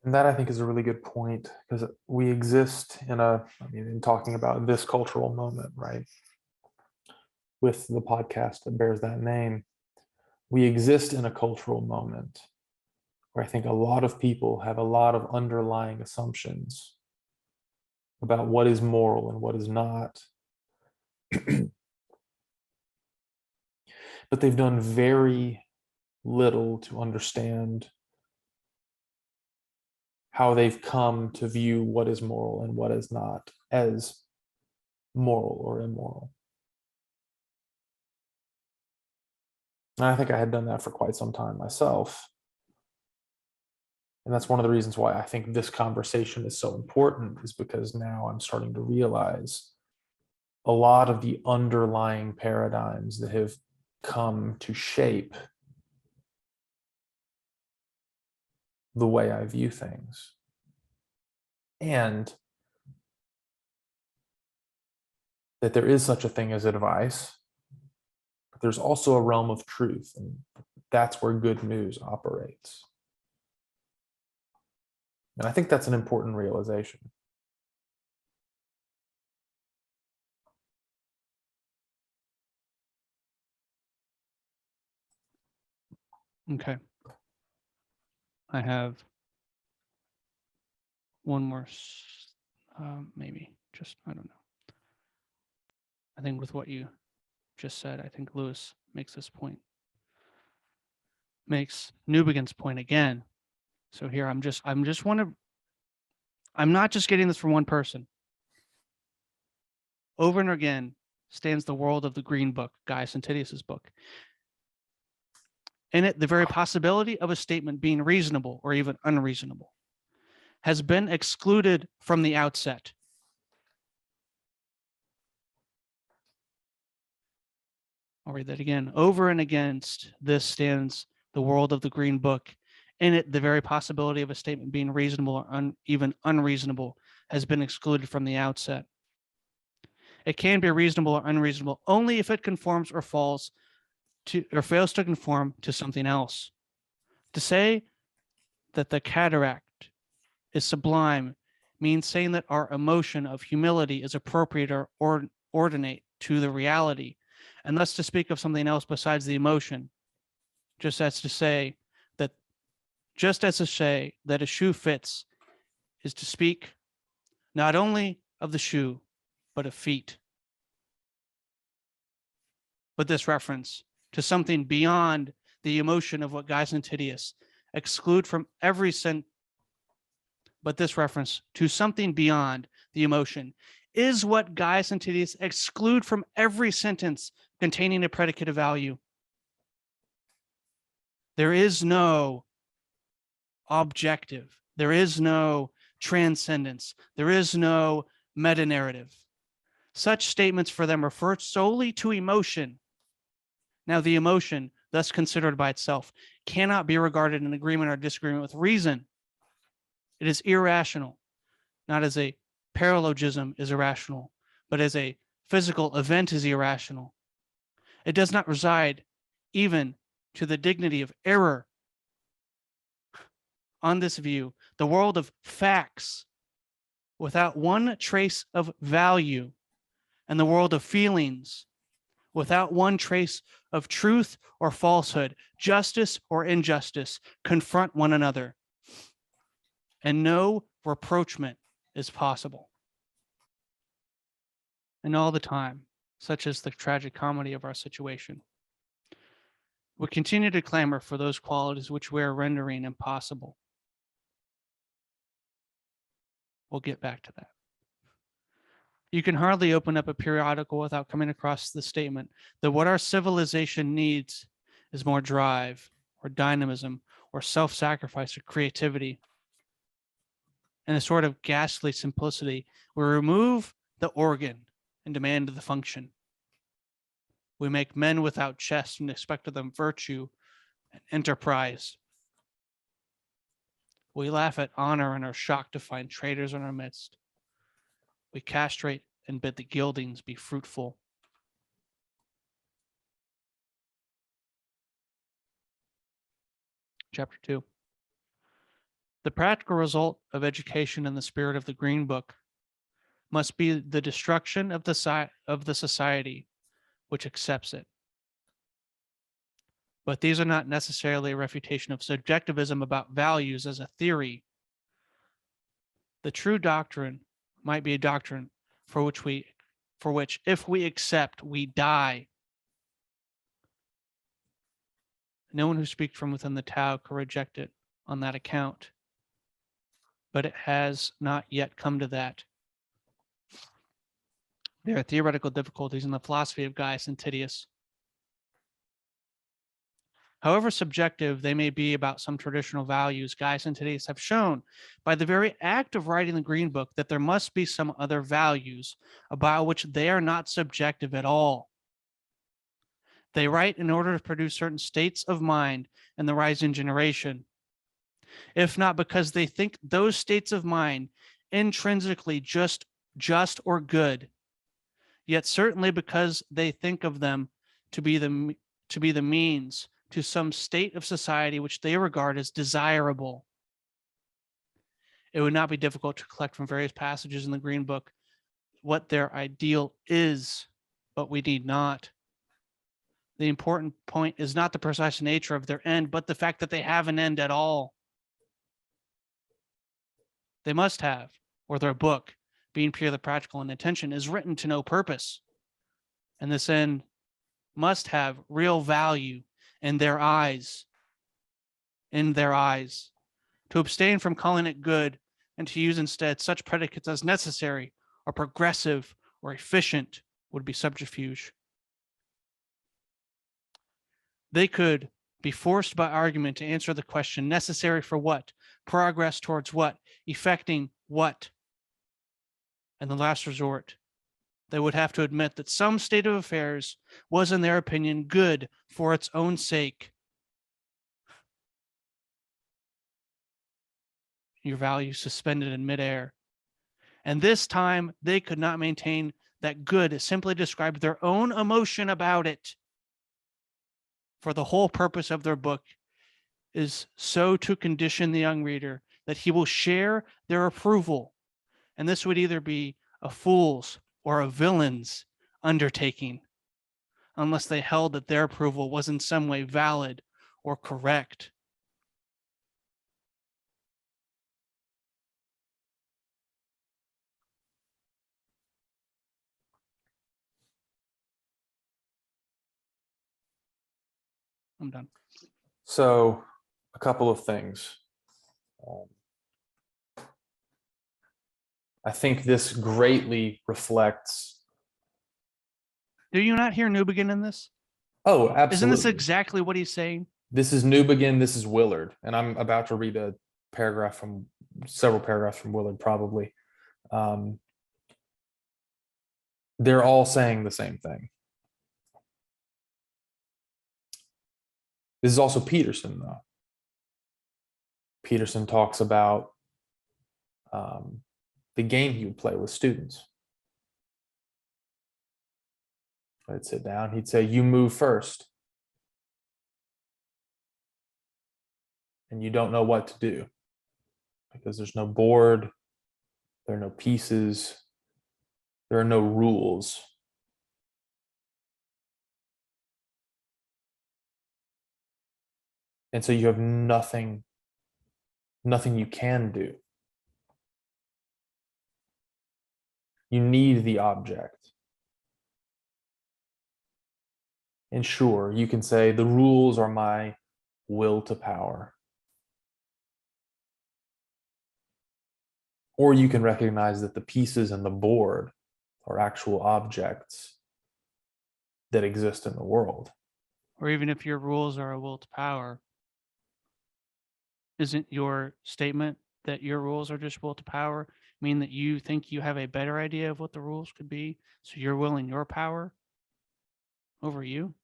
And that, I think, is a really good point, because we exist in talking about this cultural moment, right? With the podcast that bears that name, we exist in a cultural moment where I think a lot of people have a lot of underlying assumptions about what is moral and what is not. But they've done very little to understand how they've come to view what is moral and what is not as moral or immoral. And I think I had done that for quite some time myself. And that's one of the reasons why I think this conversation is so important, is because now I'm starting to realize a lot of the underlying paradigms that have come to shape the way I view things. And that there is such a thing as advice, but there's also a realm of truth, and that's where good news operates. And I think that's an important realization. Okay. I have one more, maybe. Just, I don't know. I think with what you just said, I think Lewis makes this point. Makes Newbigin's point again. So here I'm not just getting this from one person. Over and again stands the world of the Green Book, Gaius Antidius's book. In it, the very possibility of a statement being reasonable or even unreasonable has been excluded from the outset. I'll read that again. Over and against this stands the world of the Green Book. In it, the very possibility of a statement being reasonable or even unreasonable has been excluded from the outset. It can be reasonable or unreasonable only if it conforms or fails to conform to something else. To say that the cataract is sublime means saying that our emotion of humility is appropriate or ordinate to the reality, and thus to speak of something else besides the emotion, just as to say that a shoe fits is to speak not only of the shoe, but of feet. But this reference to something beyond the emotion of what Gaius Antidius exclude from every but this reference to something beyond the emotion is what Gaius Antidius exclude from every sentence containing a predicate of value. There is no objective. There is no transcendence. There is no meta-narrative. Such statements for them refer solely to emotion. Now, the emotion, thus considered by itself, cannot be regarded in agreement or disagreement with reason. It is irrational, not as a paralogism is irrational, but as a physical event is irrational. It does not reside even to the dignity of error. On this view, the world of facts without one trace of value and the world of feelings without one trace of truth or falsehood, justice or injustice, confront one another, and no rapprochement is possible. And all the time, such is the tragic comedy of our situation, we continue to clamor for those qualities which we are rendering impossible. We'll get back to that. You can hardly open up a periodical without coming across the statement that what our civilization needs is more drive or dynamism or self-sacrifice or creativity. In a sort of ghastly simplicity, we remove the organ and demand the function. We make men without chest and expect of them virtue and enterprise. We laugh at honor and are shocked to find traitors in our midst. We castrate and bid the gildings be fruitful. Chapter 2. The practical result of education in the spirit of the Green Book must be the destruction of the society which accepts it. But these are not necessarily a refutation of subjectivism about values as a theory. The true doctrine might be a doctrine for which if we accept, we die. No one who speaks from within the Tao can reject it on that account. But it has not yet come to that. There are theoretical difficulties in the philosophy of Gaius Antidius. However subjective they may be about some traditional values, Gaius Antidius have shown by the very act of writing the Green Book that there must be some other values about which they are not subjective at all. They write in order to produce certain states of mind in the rising generation, if not because they think those states of mind intrinsically just or good, yet certainly because they think of them to be the means to some state of society which they regard as desirable. It would not be difficult to collect from various passages in the Green Book what their ideal is, but we need not. the important point is not the precise nature of their end, but the fact that they have an end at all. They must have, or their book, being purely practical in intention, is written to no purpose. And this end must have real value in their eyes. To abstain from calling it good and to use instead such predicates as necessary or progressive or efficient would be subterfuge. They could be forced by argument to answer the question, necessary for what, progress towards what, effecting what. In the last resort, they would have to admit that some state of affairs was, in their opinion, good for its own sake. Your value suspended in midair. And this time, they could not maintain that good simply described their own emotion about it. For the whole purpose of their book is so to condition the young reader that he will share their approval. And this would either be a fool's or a villain's undertaking, unless they held that their approval was in some way valid or correct. I'm done. So, a couple of things. I think this greatly reflects. Do you not hear Newbigin in this? Oh, absolutely. Isn't this exactly what he's saying? This is Newbigin, this is Willard, and I'm about to read several paragraphs from Willard, probably. They're all saying the same thing. This is also Peterson, though. Peterson talks about the game he would play with students. I'd sit down, he'd say, "You move first." And you don't know what to do because there's no board, there are no pieces, there are no rules. And so you have nothing you can do. You need the object. And sure, you can say the rules are my will to power. Or you can recognize that the pieces and the board are actual objects that exist in the world. Or even if your rules are a will to power, isn't your statement that your rules are just will to power mean that you think you have a better idea of what the rules could be, so you're willing your power over you?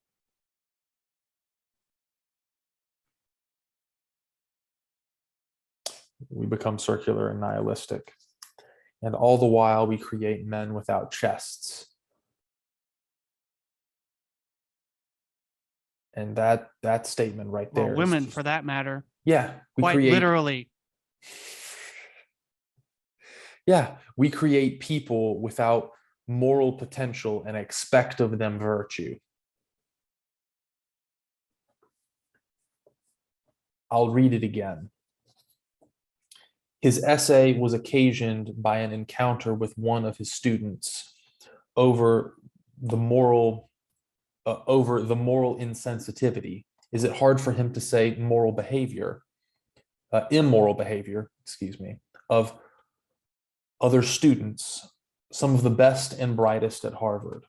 We become circular and nihilistic. And all the while we create men without chests. And that statement right there. Well, women, for that matter. Yeah. Quite literally. Yeah. We create people without moral potential and expect of them virtue. I'll read it again. His essay was occasioned by an encounter with one of his students over the moral insensitivity. Is it hard for him to say immoral behavior, of other students, some of the best and brightest at Harvard?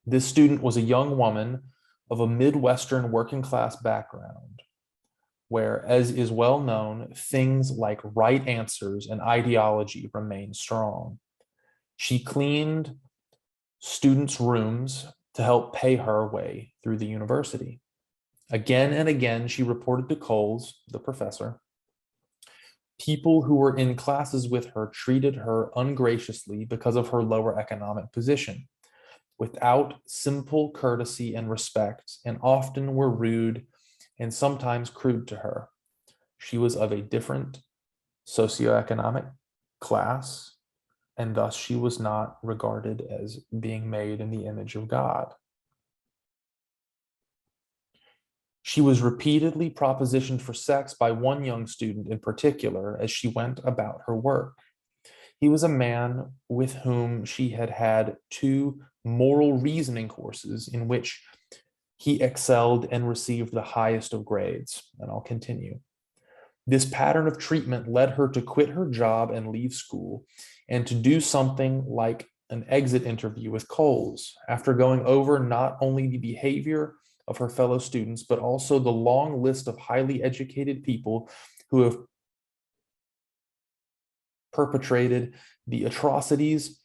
This student was a young woman of a Midwestern working class background, where, as is well known, things like right answers and ideology remain strong. She cleaned students' rooms to help pay her way through the university. Again and again, she reported to Coles, the professor, people who were in classes with her treated her ungraciously because of her lower economic position, without simple courtesy and respect, and often were rude and sometimes crude to her. She was of a different socioeconomic class, and thus she was not regarded as being made in the image of God. She was repeatedly propositioned for sex by one young student in particular as she went about her work. He was a man with whom she had had 2 moral reasoning courses in which he excelled and received the highest of grades. And I'll continue. This pattern of treatment led her to quit her job and leave school, and to do something like an exit interview with Coles, after going over not only the behavior of her fellow students, but also the long list of highly educated people who have perpetrated the atrocities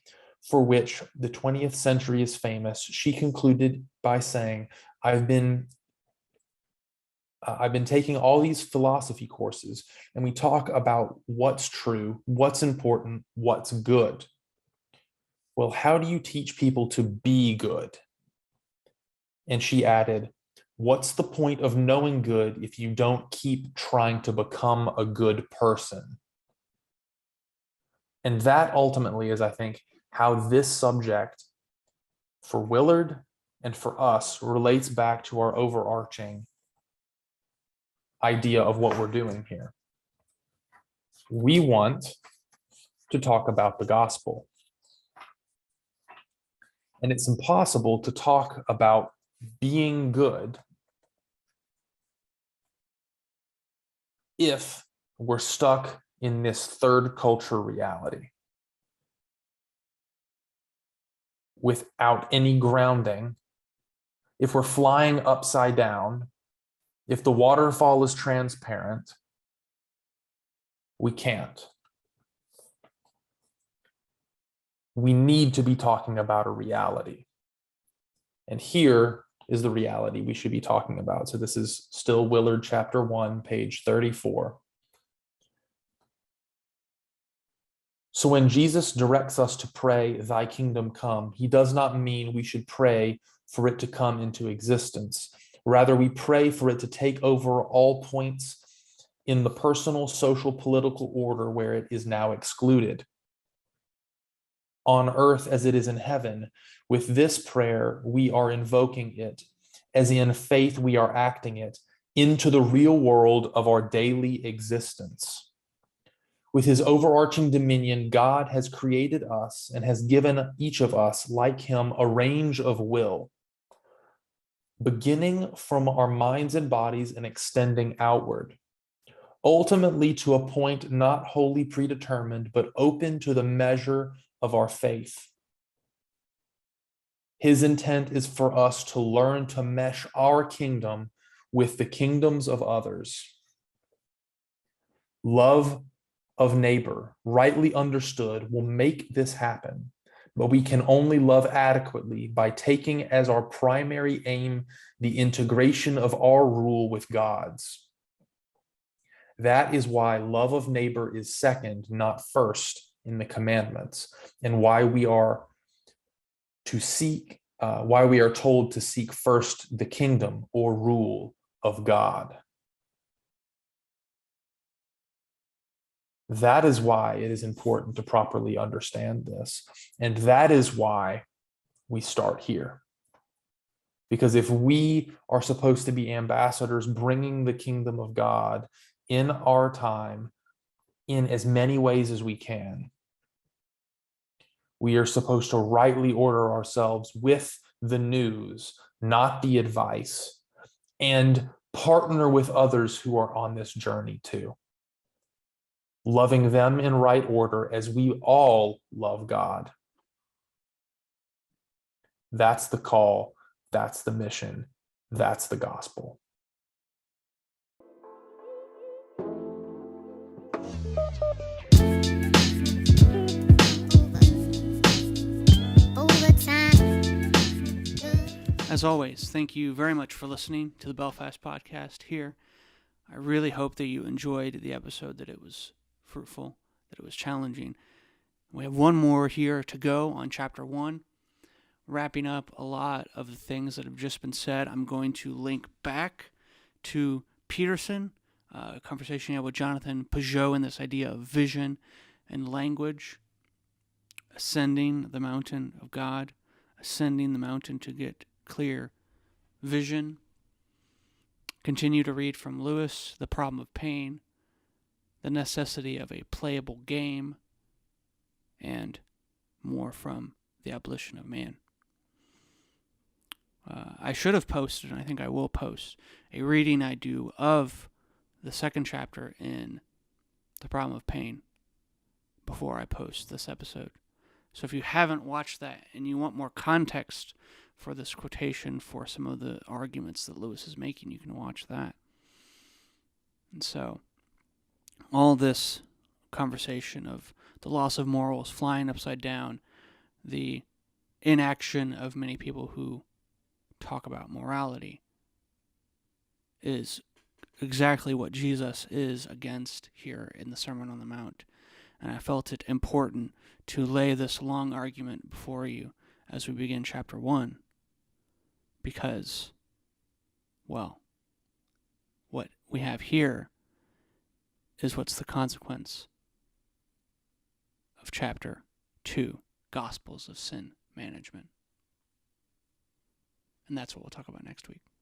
for which the 20th century is famous. She concluded by saying, I've been taking all these philosophy courses, and we talk about what's true, what's important, what's good. Well, how do you teach people to be good? And she added, what's the point of knowing good if you don't keep trying to become a good person? And that ultimately is, I think, how this subject for Willard and for us relates back to our overarching idea of what we're doing here. We want to talk about the gospel. And it's impossible to talk about being good if we're stuck in this third culture reality without any grounding. If we're flying upside down, if the waterfall is transparent, we can't. We need to be talking about a reality. And here is the reality we should be talking about. So this is still Willard chapter 1, page 34. So when Jesus directs us to pray, thy kingdom come, he does not mean we should pray for it to come into existence. Rather, we pray for it to take over all points in the personal, social, political order where it is now excluded. On earth as it is in heaven, with this prayer, we are invoking it, as in faith we are acting it, into the real world of our daily existence. With his overarching dominion, God has created us and has given each of us, like him, a range of will, beginning from our minds and bodies and extending outward, ultimately to a point not wholly predetermined, but open to the measure of our faith. His intent is for us to learn to mesh our kingdom with the kingdoms of others. Love of neighbor, rightly understood, will make this happen, but we can only love adequately by taking as our primary aim the integration of our rule with God's. That is why love of neighbor is second, not first, in the commandments, and why we are told to seek first the kingdom or rule of God. That is why it is important to properly understand this. And that is why we start here. Because if we are supposed to be ambassadors bringing the kingdom of God in our time in as many ways as we can, we are supposed to rightly order ourselves with the news, not the advice, and partner with others who are on this journey too, loving them in right order as we all love God. That's the call, that's the mission, that's the gospel. As always, thank you very much for listening to the Belfast Podcast here. I really hope that you enjoyed the episode, that it was fruitful, that it was challenging. We have one more here to go on chapter 1. Wrapping up a lot of the things that have just been said. I'm going to link back to Peterson, a conversation he had with Jonathan Peugeot, and this idea of vision and language, ascending the mountain of God, ascending the mountain to get clear vision. continue to read from Lewis, The Problem of Pain, The Necessity of a Playable Game, and more from The Abolition of Man. I should have posted, and I think I will post, a reading I do of the second chapter in The Problem of Pain before I post this episode. So if you haven't watched that and you want more context for this quotation, for some of the arguments that Lewis is making, you can watch that. And so all this conversation of the loss of morals flying upside down, the inaction of many people who talk about morality, is exactly what Jesus is against here in the Sermon on the Mount. And I felt it important to lay this long argument before you as we begin chapter 1, because, well, what we have here is what's the consequence of chapter 2, Gospels of Sin Management. And that's what we'll talk about next week.